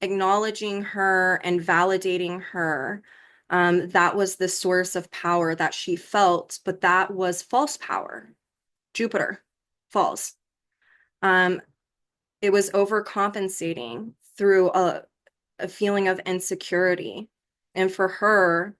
acknowledging her and validating her. That was the source of power that she felt, but that was false power. Jupiter, false. Um, it was overcompensating through a feeling of insecurity. And for her,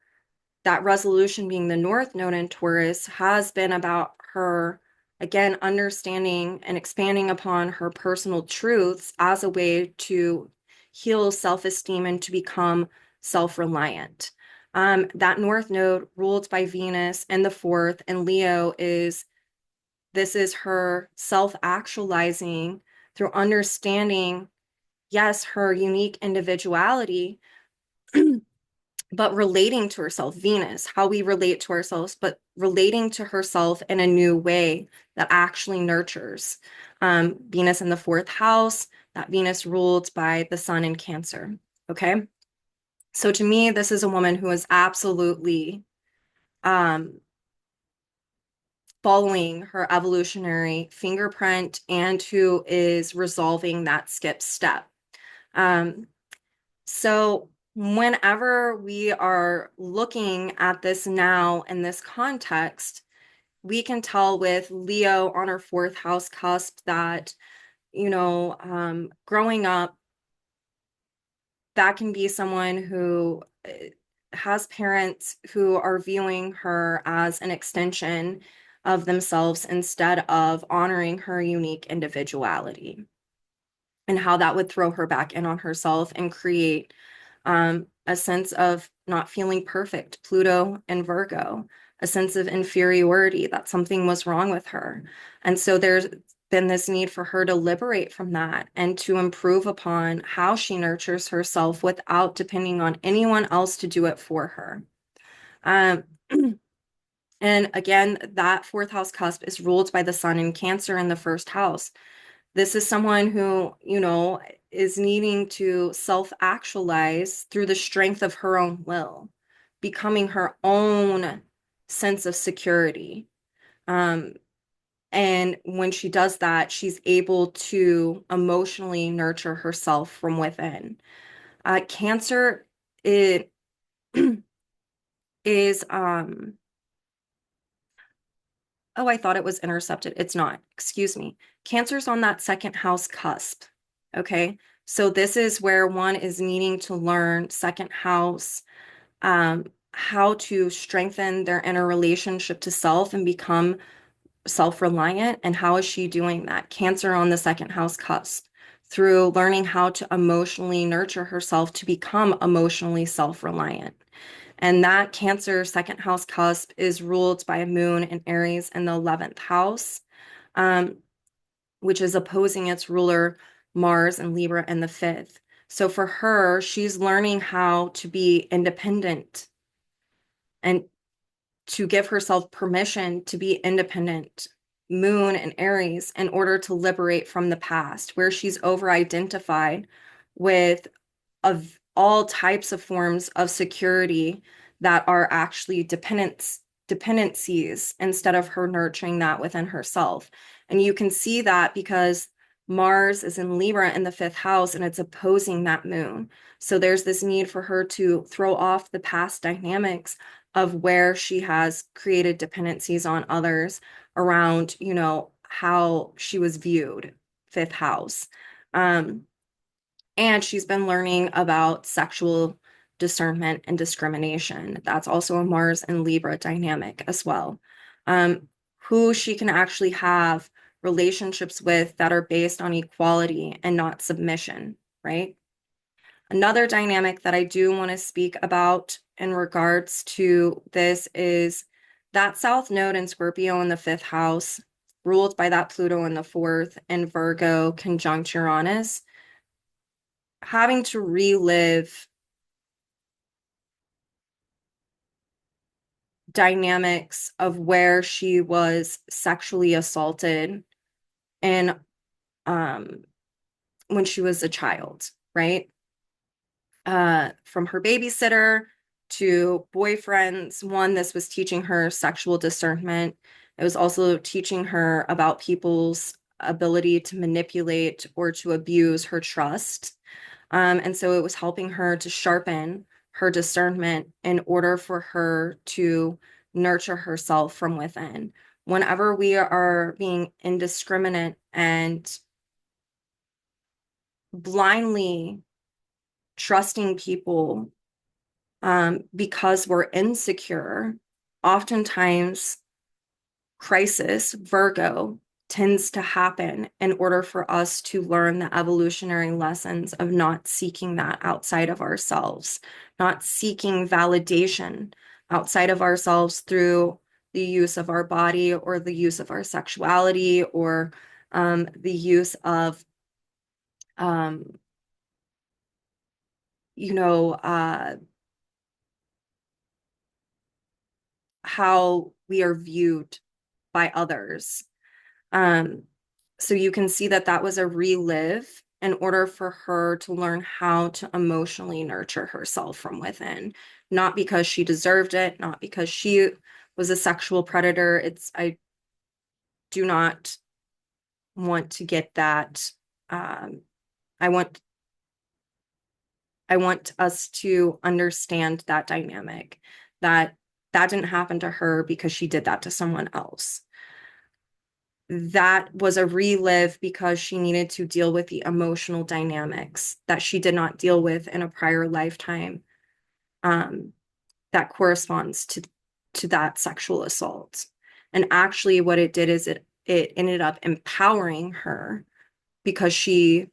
that resolution being the North Node in Taurus has been about her, again, understanding and expanding upon her personal truths as a way to heal self-esteem and to become self-reliant. That North Node ruled by Venus and the fourth, and Leo this is her self-actualizing through understanding, yes, her unique individuality, but relating to herself, Venus, how we relate to ourselves, but relating to herself in a new way that actually nurtures. Venus in the fourth house, that Venus ruled by the sun in Cancer. Okay. So to me, this is a woman who is absolutely um, following her evolutionary fingerprint and who is resolving that skip step. Um, So whenever we are looking at this now in this context, we can tell with Leo on her fourth house cusp that, growing up, that can be someone who has parents who are viewing her as an extension of themselves instead of honoring her unique individuality, and how that would throw her back in on herself and create a sense of not feeling perfect, Pluto and Virgo, a sense of inferiority, that something was wrong with her. And so there's been this need for her to liberate from that and to improve upon how she nurtures herself without depending on anyone else to do it for her. Um, and again, that fourth house cusp is ruled by the sun in Cancer in the first house. This is someone who, is needing to self-actualize through the strength of her own will, becoming her own sense of security. And when she does that, she's able to emotionally nurture herself from within. Cancer, it is, oh, I thought it was intercepted. It's not. Excuse me. Cancer's on that second house cusp. Okay. So this is where one is needing to learn second house, how to strengthen their inner relationship to self and become self-reliant. And how is she doing that? Cancer on the second house cusp through learning how to emotionally nurture herself to become emotionally self-reliant. And that Cancer second house cusp is ruled by a moon in Aries in the 11th house, um, which is opposing its ruler, Mars and Libra in the fifth. So for her, she's learning how to be independent and to give herself permission to be independent, moon and Aries, in order to liberate from the past, where she's over-identified with of all types of forms of security that are actually dependence dependencies instead of her nurturing that within herself. And you can see that because Mars is in Libra in the fifth house and it's opposing that moon. So there's this need for her to throw off the past dynamics of where she has created dependencies on others around, how she was viewed, fifth house. Um, and she's been learning about sexual discernment and discrimination. That's also a Mars and Libra dynamic as well. Um, who she can actually have relationships with that are based on equality and not submission, right? Another dynamic that I do want to speak about in regards to this is that South Node in Scorpio in the fifth house, ruled by that Pluto in the fourth, and Virgo conjunct Uranus, having to relive dynamics of where she was sexually assaulted and when she was a child, right? From her babysitter to boyfriends. One, this was teaching her sexual discernment. It was also teaching her about people's ability to manipulate or to abuse her trust. And so it was helping her to sharpen her discernment in order for her to nurture herself from within. Whenever we are being indiscriminate and blindly trusting people because we're insecure, oftentimes crisis, Virgo, tends to happen in order for us to learn the evolutionary lessons of not seeking that outside of ourselves, not seeking validation outside of ourselves through the use of our body or the use of our sexuality or the use of, um, you know, how we are viewed by others. Um, so you can see that that was a relive in order for her to learn how to emotionally nurture herself from within, not because she deserved it, not because she was a sexual predator. I do not want to get that. Um, I want I want us to understand that dynamic, that that didn't happen to her because she did that to someone else. That was a relive because she needed to deal with the emotional dynamics that she did not deal with in a prior lifetime, um, that corresponds to that sexual assault. And actually what it did is it ended up empowering her because she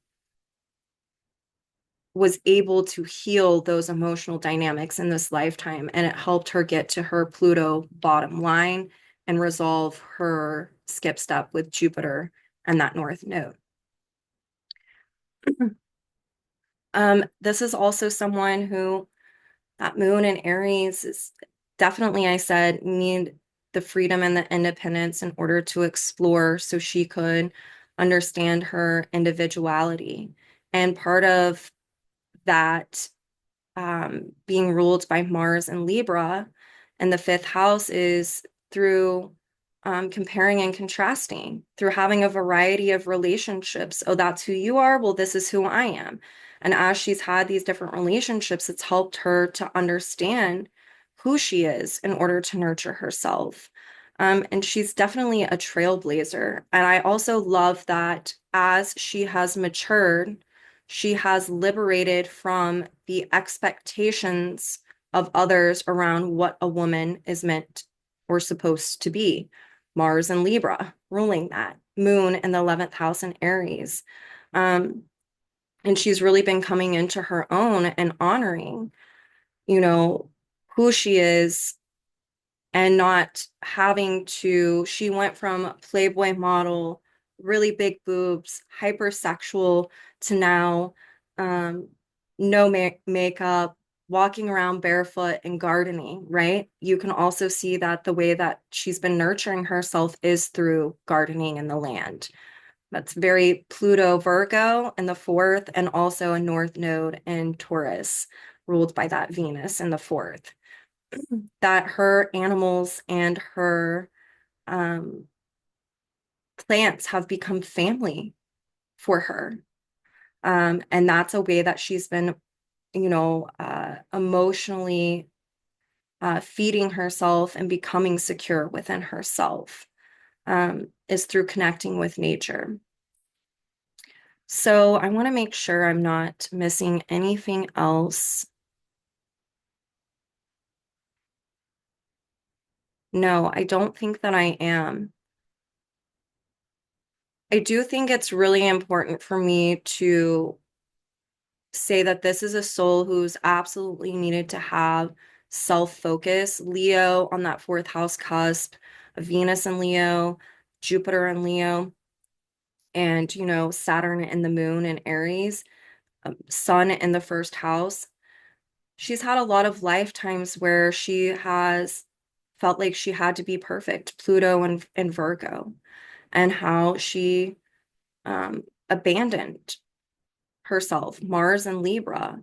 was able to heal those emotional dynamics in this lifetime, and it helped her get to her Pluto bottom line and resolve her skip step with Jupiter and that North Node. This is also someone who that moon in Aries is definitely, I said, need the freedom and the independence in order to explore so she could understand her individuality. And part of that being ruled by Mars and Libra and the fifth house is through comparing and contrasting, through having a variety of relationships. Oh, that's who you are. Well, this is who I am. And as she's had these different relationships, it's helped her to understand who she is in order to nurture herself. And she's definitely a trailblazer. And I also love that as she has matured, she has liberated from the expectations of others around what a woman is meant or supposed to be. Mars and Libra ruling that, Moon in the 11th house in Aries. And she's really been coming into her own and honoring, you know, who she is and not having to, she went from Playboy model, really big boobs, hypersexual to now no makeup, walking around barefoot and gardening, right? You can also see that the way that she's been nurturing herself is through gardening in the land. That's very Pluto Virgo in the fourth, and also a North Node in Taurus, ruled by that Venus in the fourth. that her animals and her um, plants have become family for her. And that's a way that she's been, emotionally feeding herself and becoming secure within herself, is through connecting with nature. So I want to make sure I'm not missing anything else. No, I don't think that I am. I do think it's really important for me to say that this is a soul who's absolutely needed to have self-focus. Leo on that fourth house cusp, Venus in Leo, Jupiter in Leo, and, Saturn and the moon in Aries, Sun in the first house. She's had a lot of lifetimes where she has felt like she had to be perfect, Pluto and Virgo, and how she abandoned herself, Mars and Libra,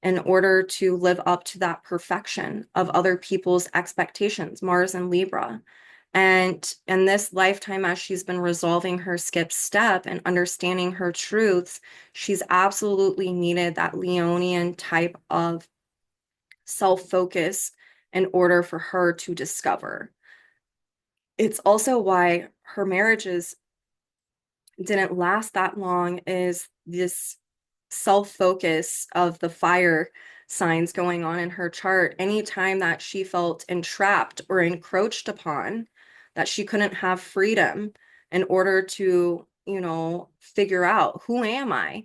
in order to live up to that perfection of other people's expectations, Mars and Libra. And in this lifetime, as she's been resolving her skip step and understanding her truths, she's absolutely needed that Leonian type of self-focus in order for her to discover. It's also why her marriages didn't last that long, is this self-focus of the fire signs going on in her chart. Anytime that she felt entrapped or encroached upon, that she couldn't have freedom in order to, figure out who am I,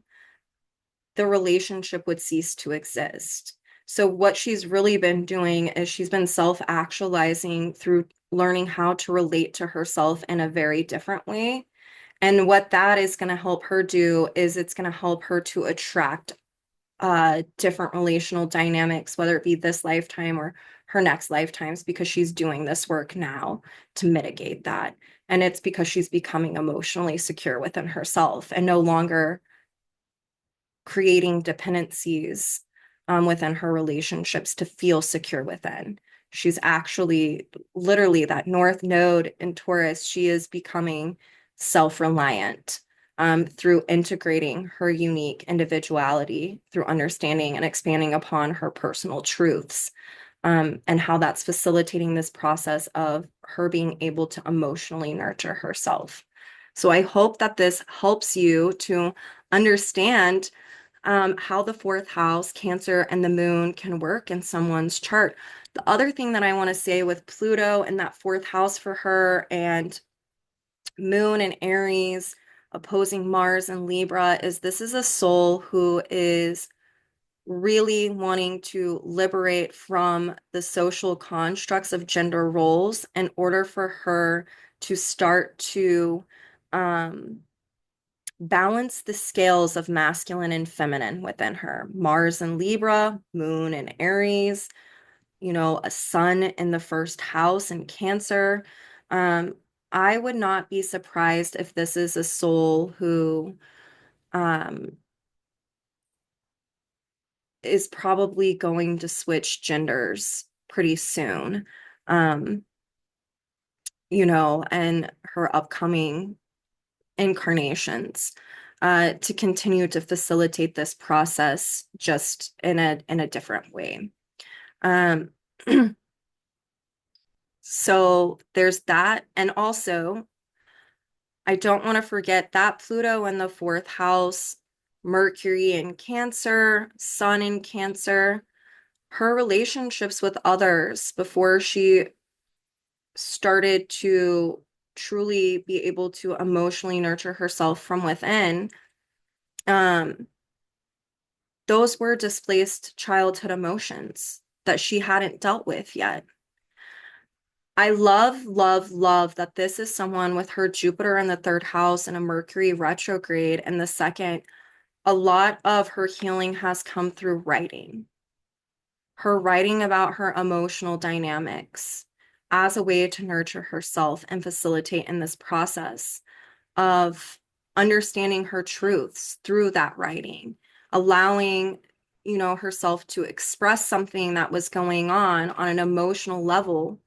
the relationship would cease to exist. So what she's really been doing is she's been self-actualizing through learning how to relate to herself in a very different way. And what that is going to help her do is it's going to help her to attract different relational dynamics, whether it be this lifetime or her next lifetimes, because she's doing this work now to mitigate that. And it's because she's becoming emotionally secure within herself and no longer creating dependencies within her relationships to feel secure within. She's actually literally that North Node in Taurus, she is becoming self-reliant through integrating her unique individuality, through understanding and expanding upon her personal truths, and how that's facilitating this process of her being able to emotionally nurture herself. So I hope that this helps you to understand how the fourth house, Cancer, and the moon can work in someone's chart. The other thing that I want to say with Pluto and that fourth house for her, and moon and Aries opposing Mars and Libra, is this is a soul who is really wanting to liberate from the social constructs of gender roles in order for her to start to balance the scales of masculine and feminine within her. Mars and Libra, moon and Aries, a sun in the first house in Cancer. Um, I would not be surprised if this is a soul who um, is probably going to switch genders pretty soon. Um, and her upcoming incarnations, to continue to facilitate this process just in a different way. Um, so there's that. And also, I don't want to forget that Pluto in the fourth house, Mercury in Cancer, Sun in Cancer, her relationships with others before she started to truly be able to emotionally nurture herself from within, um, those were displaced childhood emotions that she hadn't dealt with yet. I love, love, love that this is someone with her Jupiter in the third house and a Mercury retrograde in the second. A lot of her healing has come through writing. Her writing about her emotional dynamics as a way to nurture herself and facilitate in this process of understanding her truths through that writing, allowing herself to express something that was going on an emotional level,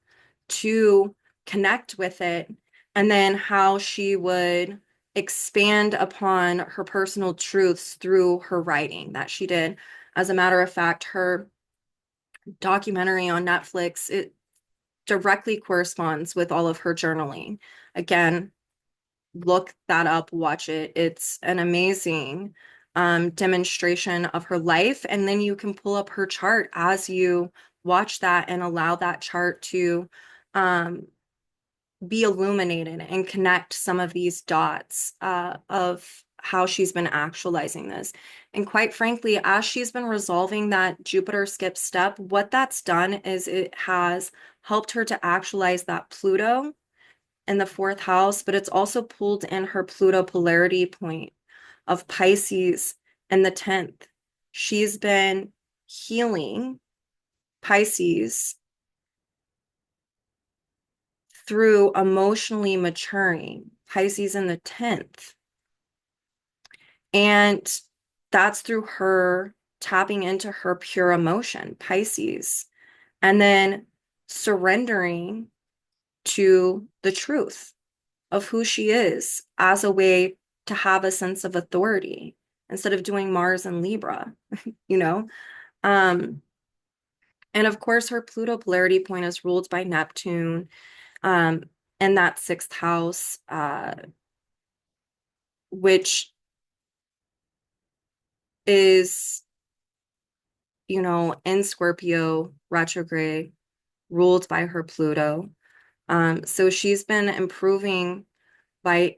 to connect with it, and then how she would expand upon her personal truths through her writing that she did. As a matter of fact, her documentary on Netflix, it directly corresponds with all of her journaling. Again, look that up, watch it. It's an amazing demonstration of her life. And then you can pull up her chart as you watch that and allow that chart to um, be illuminated and connect some of these dots of how she's been actualizing this. And quite frankly, as she's been resolving that Jupiter skip step, what that's done is it has helped her to actualize that Pluto in the fourth house, but it's also pulled in her Pluto polarity point of Pisces in the 10th. She's been healing Pisces through emotionally maturing Pisces in the 10th. And that's through her tapping into her pure emotion, Pisces, and then surrendering to the truth of who she is as a way to have a sense of authority instead of doing Mars and Libra, you know? Um, and of course, her Pluto polarity point is ruled by Neptune um, in that sixth house, which is, in Scorpio retrograde, ruled by her Pluto. So she's been improving by,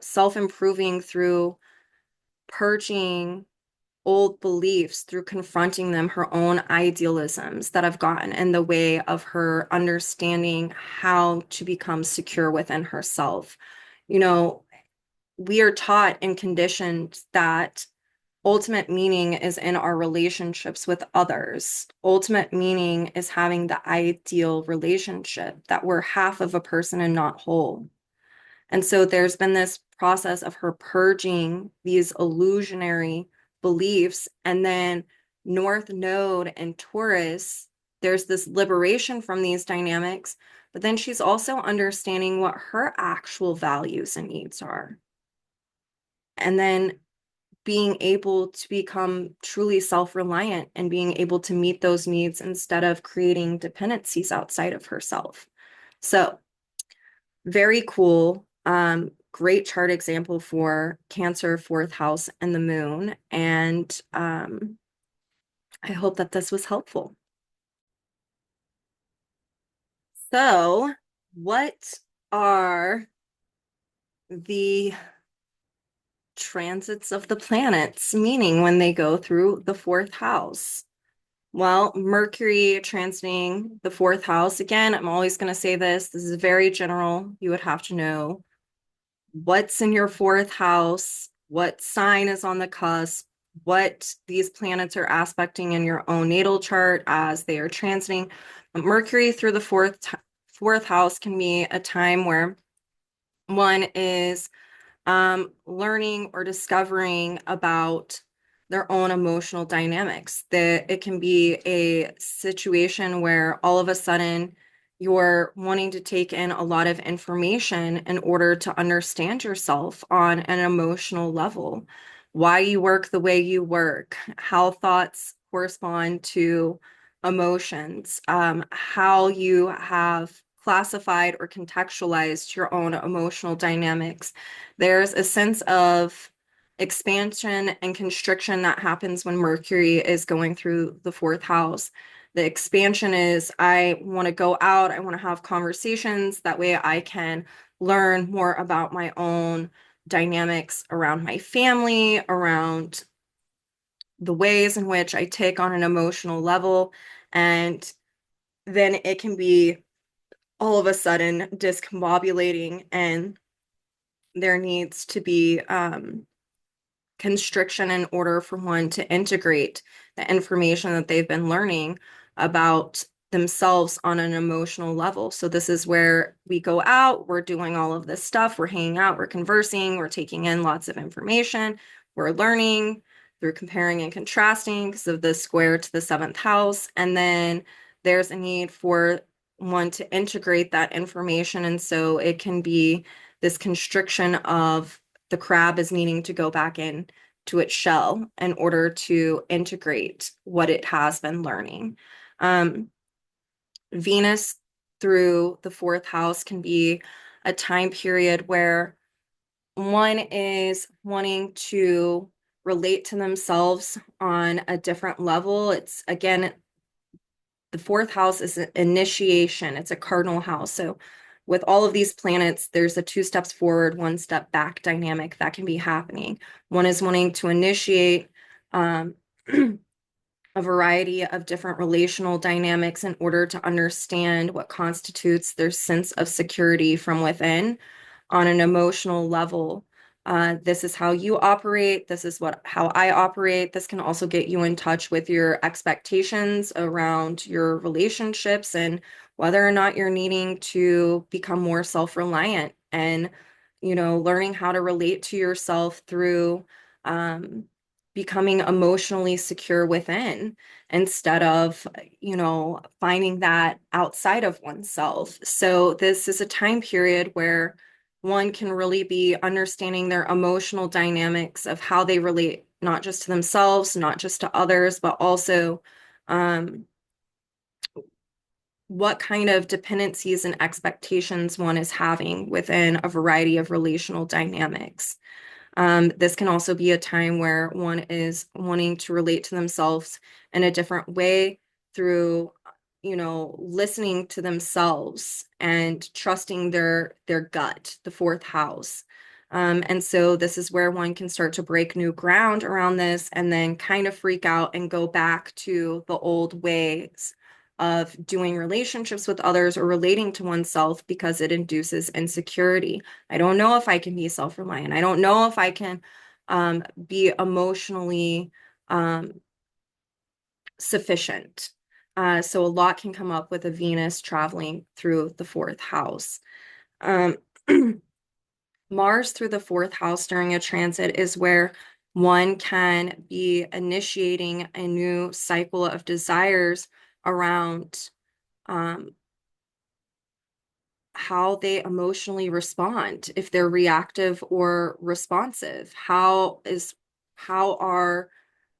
self-improving through purging old beliefs, through confronting them, her own idealisms that have gotten in the way of her understanding how to become secure within herself. You know, we are taught and conditioned that ultimate meaning is in our relationships with others. Ultimate meaning is having the ideal relationship, that we're half of a person and not whole. And so there's been this process of her purging these illusionary beliefs. And then North Node and Taurus, there's this liberation from these dynamics, but then she's also understanding what her actual values and needs are. And then being able to become truly self-reliant and being able to meet those needs instead of creating dependencies outside of herself. So very cool. Great chart example for Cancer, fourth house, and the moon. And I hope that this was helpful. So, what are the transits of the planets meaning when they go through the fourth house? Well, Mercury transiting the fourth house. Again, I'm always going to say this. This is very general. You would have to know what's in your fourth house, what sign is on the cusp, what these planets are aspecting in your own natal chart as they are transiting. Mercury through the fourth house can be a time where one is learning or discovering about their own emotional dynamics. That it can be a situation where all of a sudden you're wanting to take in a lot of information in order to understand yourself on an emotional level, why you work the way you work, how thoughts correspond to emotions, how you have classified or contextualized your own emotional dynamics. There's a sense of expansion and constriction that happens when Mercury is going through the fourth house. The expansion is, I want to go out, I want to have conversations. That way I can learn more about my own dynamics around my family, around the ways in which I tick on an emotional level. And then it can be all of a sudden discombobulating, and there needs to be constriction in order for one to integrate the information that they've been learning about themselves on an emotional level. So this is where we go out, we're doing all of this stuff, we're hanging out, we're conversing, we're taking in lots of information, we're learning through comparing and contrasting because of the square to the seventh house. And then there's a need for one to integrate that information. And so it can be this constriction of the crab is needing to go back in to its shell in order to integrate what it has been learning. Venus through the fourth house can be a time period where one is wanting to relate to themselves on a different level. It's again, the fourth house is an initiation, it's a cardinal house. So, with all of these planets, there's a two steps forward, one step back dynamic that can be happening. One is wanting to initiate a variety of different relational dynamics in order to understand what constitutes their sense of security from within on an emotional level. This is how you operate. This is how I operate. This can also get you in touch with your expectations around your relationships and whether or not you're needing to become more self-reliant and, learning how to relate to yourself through becoming emotionally secure within instead of, finding that outside of oneself. So this is a time period where one can really be understanding their emotional dynamics of how they relate, not just to themselves, not just to others, but also what kind of dependencies and expectations one is having within a variety of relational dynamics. This can also be a time where one is wanting to relate to themselves in a different way through, listening to themselves and trusting their gut, the fourth house. And so this is where one can start to break new ground around this and then kind of freak out and go back to the old ways of doing relationships with others or relating to oneself because it induces insecurity. I don't know if I can be self-reliant. I don't know if I can be emotionally sufficient. So a lot can come up with a Venus traveling through the fourth house. Mars through the fourth house during a transit is where one can be initiating a new cycle of desires around how they emotionally respond, if they're reactive or responsive. How are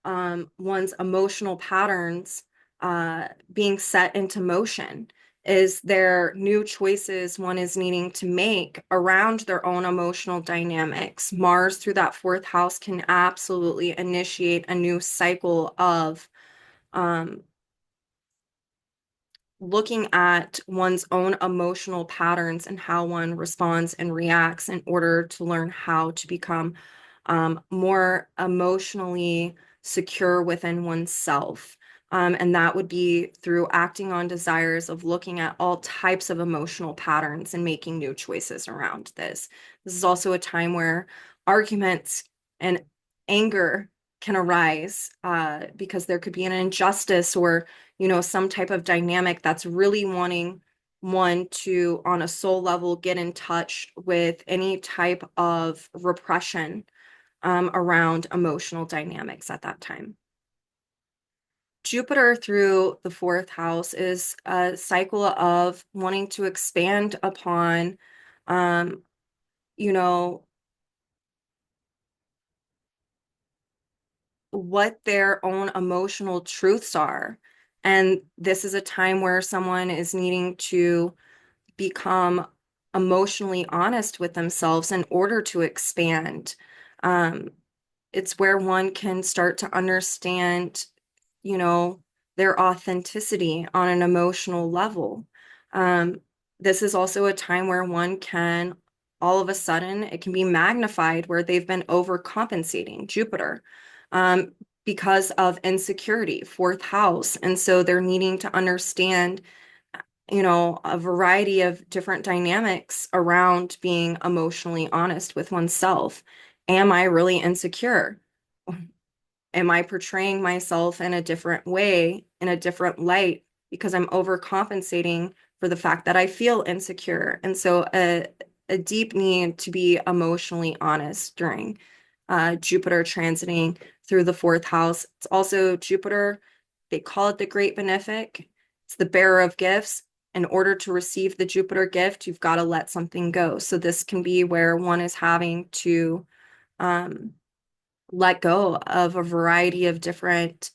one's emotional patterns being set into motion? Is there new choices one is needing to make around their own emotional dynamics? Mars through that fourth house can absolutely initiate a new cycle of looking at one's own emotional patterns and how one responds and reacts in order to learn how to become more emotionally secure within oneself. And that would be through acting on desires of looking at all types of emotional patterns and making new choices around this. This is also a time where arguments and anger can arise because there could be an injustice or some type of dynamic that's really wanting one to, on a soul level, get in touch with any type of repression around emotional dynamics at that time. Jupiter through the fourth house is a cycle of wanting to expand upon, you know, what their own emotional truths are. And this is a time where someone is needing to become emotionally honest with themselves in order to expand. It's where one can start to understand, their authenticity on an emotional level. This is also a time where one can, all of a sudden, it can be magnified where they've been overcompensating Jupiter because of insecurity, fourth house. And so they're needing to understand, a variety of different dynamics around being emotionally honest with oneself. Am I really insecure? Am I portraying myself in a different way, in a different light, because I'm overcompensating for the fact that I feel insecure? And so a deep need to be emotionally honest during Jupiter transiting through the fourth house. It's also Jupiter, they call it the great benefic. It's the bearer of gifts. In order to receive the Jupiter gift, you've got to let something go. So this can be where one is having to um, let go of a variety of different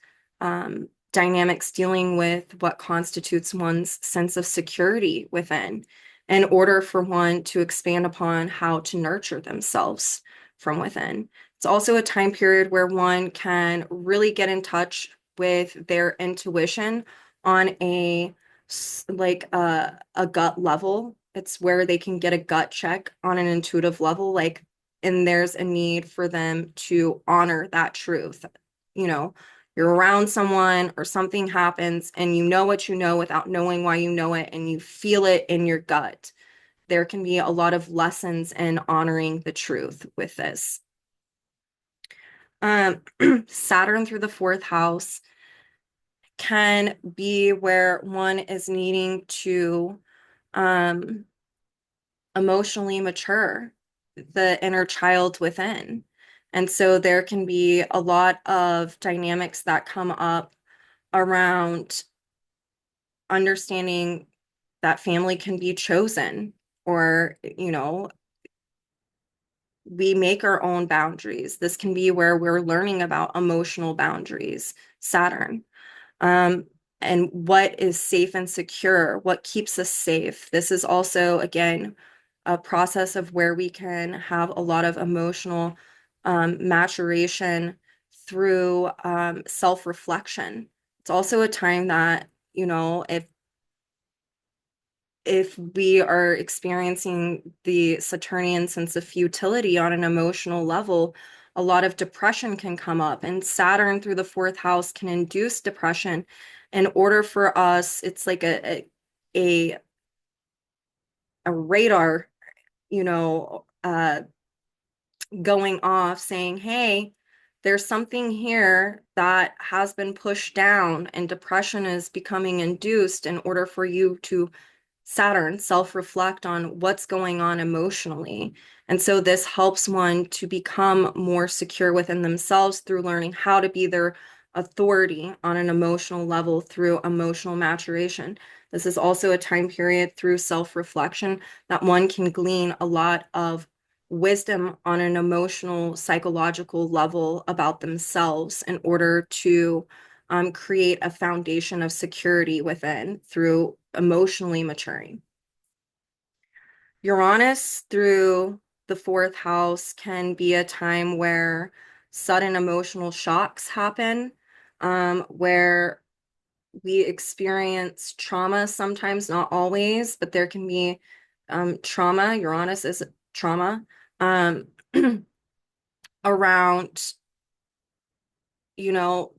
dynamics dealing with what constitutes one's sense of security within, in order for one to expand upon how to nurture themselves from within. It's also a time period where one can really get in touch with their intuition on a gut level. It's where they can get a gut check on an intuitive level, like, and there's a need for them to honor that truth. You know, you're around someone or something happens and you know what you know without knowing why you know it, and you feel it in your gut. There can be a lot of lessons in honoring the truth with this. Saturn through the fourth house can be where one is needing to emotionally mature the inner child within. And so there can be a lot of dynamics that come up around understanding that family can be chosen, or, we make our own boundaries. This can be where we're learning about emotional boundaries, Saturn. Um, and what is safe and secure, what keeps us safe. This is also, again, a process of where we can have a lot of emotional maturation through self-reflection. It's also a time that, if we are experiencing the Saturnian sense of futility on an emotional level, a lot of depression can come up, and Saturn through the fourth house can induce depression. In order for us, it's like a, a radar, you know, uh, going off saying, hey, there's something here that has been pushed down, and depression is becoming induced in order for you to Saturn self-reflect on what's going on emotionally. And so this helps one to become more secure within themselves through learning how to be their authority on an emotional level through emotional maturation. This is also a time period through self-reflection that one can glean a lot of wisdom on an emotional, psychological level about themselves in order to create a foundation of security within through emotionally maturing. Uranus through the fourth house can be a time where sudden emotional shocks happen, where we experience trauma sometimes, not always, but there can be trauma. Uranus is trauma um, around, you know,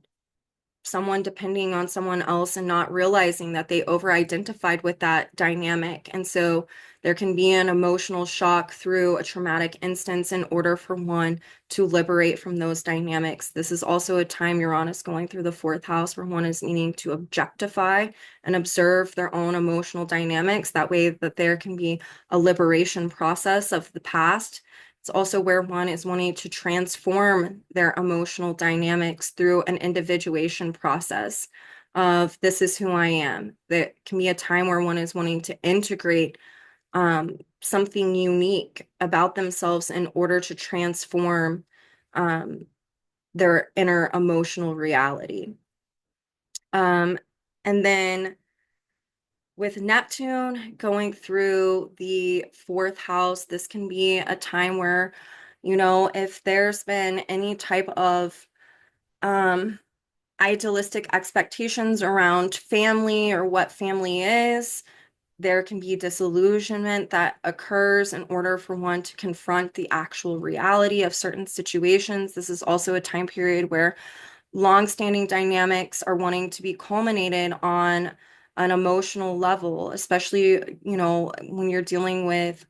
someone depending on someone else and not realizing that they over-identified with that dynamic. And so there can be an emotional shock through a traumatic instance in order for one to liberate from those dynamics. This is also a time Uranus going through the fourth house where one is needing to objectify and observe their own emotional dynamics. That way that there can be a liberation process of the past. It's also where one is wanting to transform their emotional dynamics through an individuation process of this is who I am. That can be a time where one is wanting to integrate something unique about themselves in order to transform their inner emotional reality. And then with Neptune going through the fourth house, this can be a time where, if there's been any type of idealistic expectations around family or what family is, there can be disillusionment that occurs in order for one to confront the actual reality of certain situations. This is also a time period where long-standing dynamics are wanting to be culminated on an emotional level, especially, when you're dealing with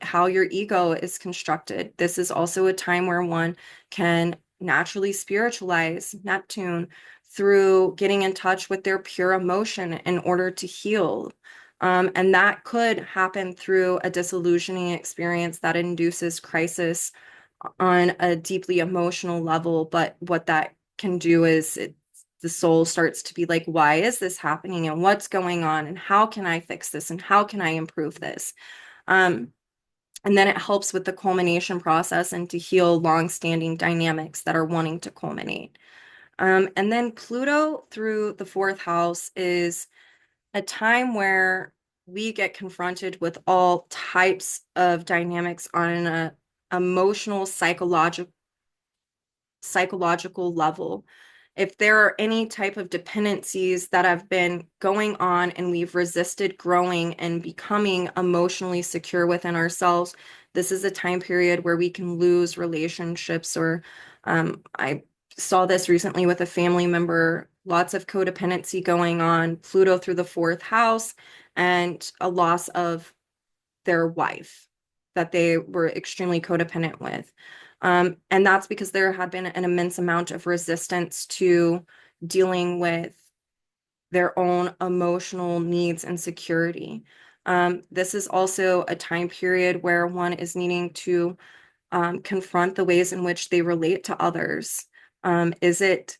how your ego is constructed. This is also a time where one can naturally spiritualize Neptune through getting in touch with their pure emotion in order to heal. And that could happen through a disillusioning experience that induces crisis on a deeply emotional level, but what that can do is the soul starts to be like, why is this happening and what's going on and how can I fix this and how can I improve this? Um, and then it helps with the culmination process and to heal long-standing dynamics that are wanting to culminate. And then Pluto through the fourth house is a time where we get confronted with all types of dynamics on an emotional, psychological level. If there are any type of dependencies that have been going on and we've resisted growing and becoming emotionally secure within ourselves, this is a time period where we can lose relationships. Or I saw this recently with a family member, lots of codependency going on, Pluto through the fourth house, and a loss of their wife that they were extremely codependent with. And that's because there had been an immense amount of resistance to dealing with their own emotional needs and security. This is also a time period where one is needing to confront the ways in which they relate to others. Is it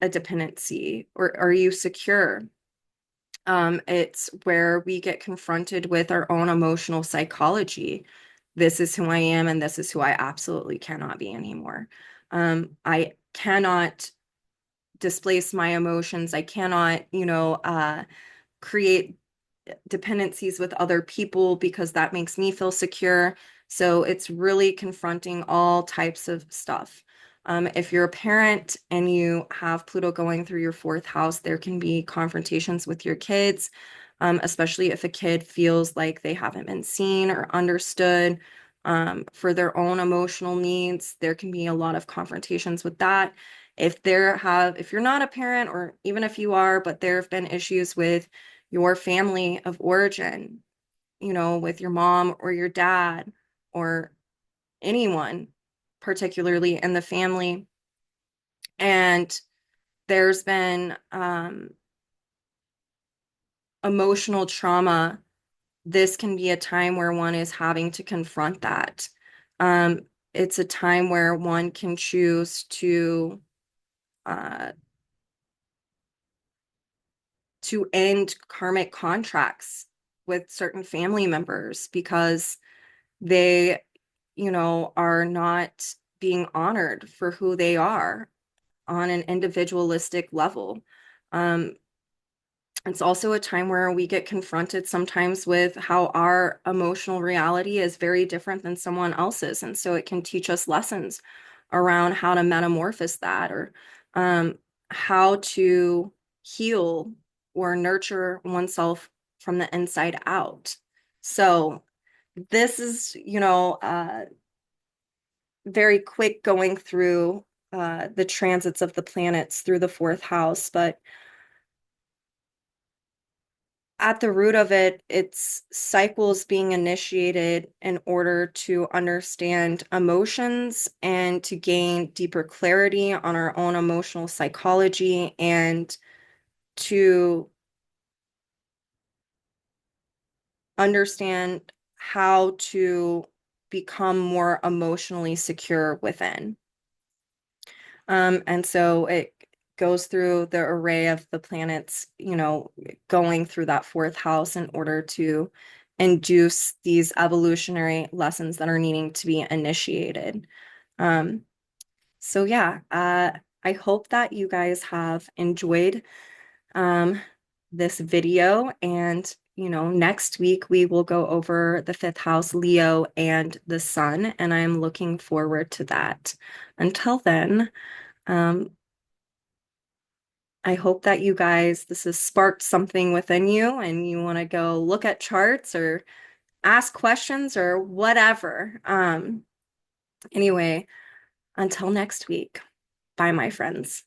a dependency or are you secure? It's where we get confronted with our own emotional psychology. This is who I am, and this is who I absolutely cannot be anymore. I cannot displace my emotions. I cannot, create dependencies with other people because that makes me feel secure. So it's really confronting all types of stuff. If you're a parent and you have Pluto going through your fourth house, there can be confrontations with your kids, especially if a kid feels like they haven't been seen or understood for their own emotional needs. There can be a lot of confrontations with that. If you're not a parent, or even if you are, but there have been issues with your family of origin, with your mom or your dad or anyone, particularly in the family. And there's been emotional trauma. This can be a time where one is having to confront that. Um, it's a time where one can choose uh, to end karmic contracts with certain family members because they, are not being honored for who they are on an individualistic level. Um, it's also a time where we get confronted sometimes with how our emotional reality is very different than someone else's. And so it can teach us lessons around how to metamorphose that, or how to heal or nurture oneself from the inside out. So this is, very quick going through the transits of the planets through the fourth house, but at the root of it, it's cycles being initiated in order to understand emotions and to gain deeper clarity on our own emotional psychology and to understand how to become more emotionally secure within. And so it goes through the array of the planets, going through that fourth house in order to induce these evolutionary lessons that are needing to be initiated. Um, so yeah, I hope that you guys have enjoyed um, this video, and next week we will go over the fifth house, Leo, and the sun, and I'm looking forward to that. Until then, um, I hope that you guys, this has sparked something within you and you want to go look at charts or ask questions or whatever. Anyway, until next week, bye, my friends.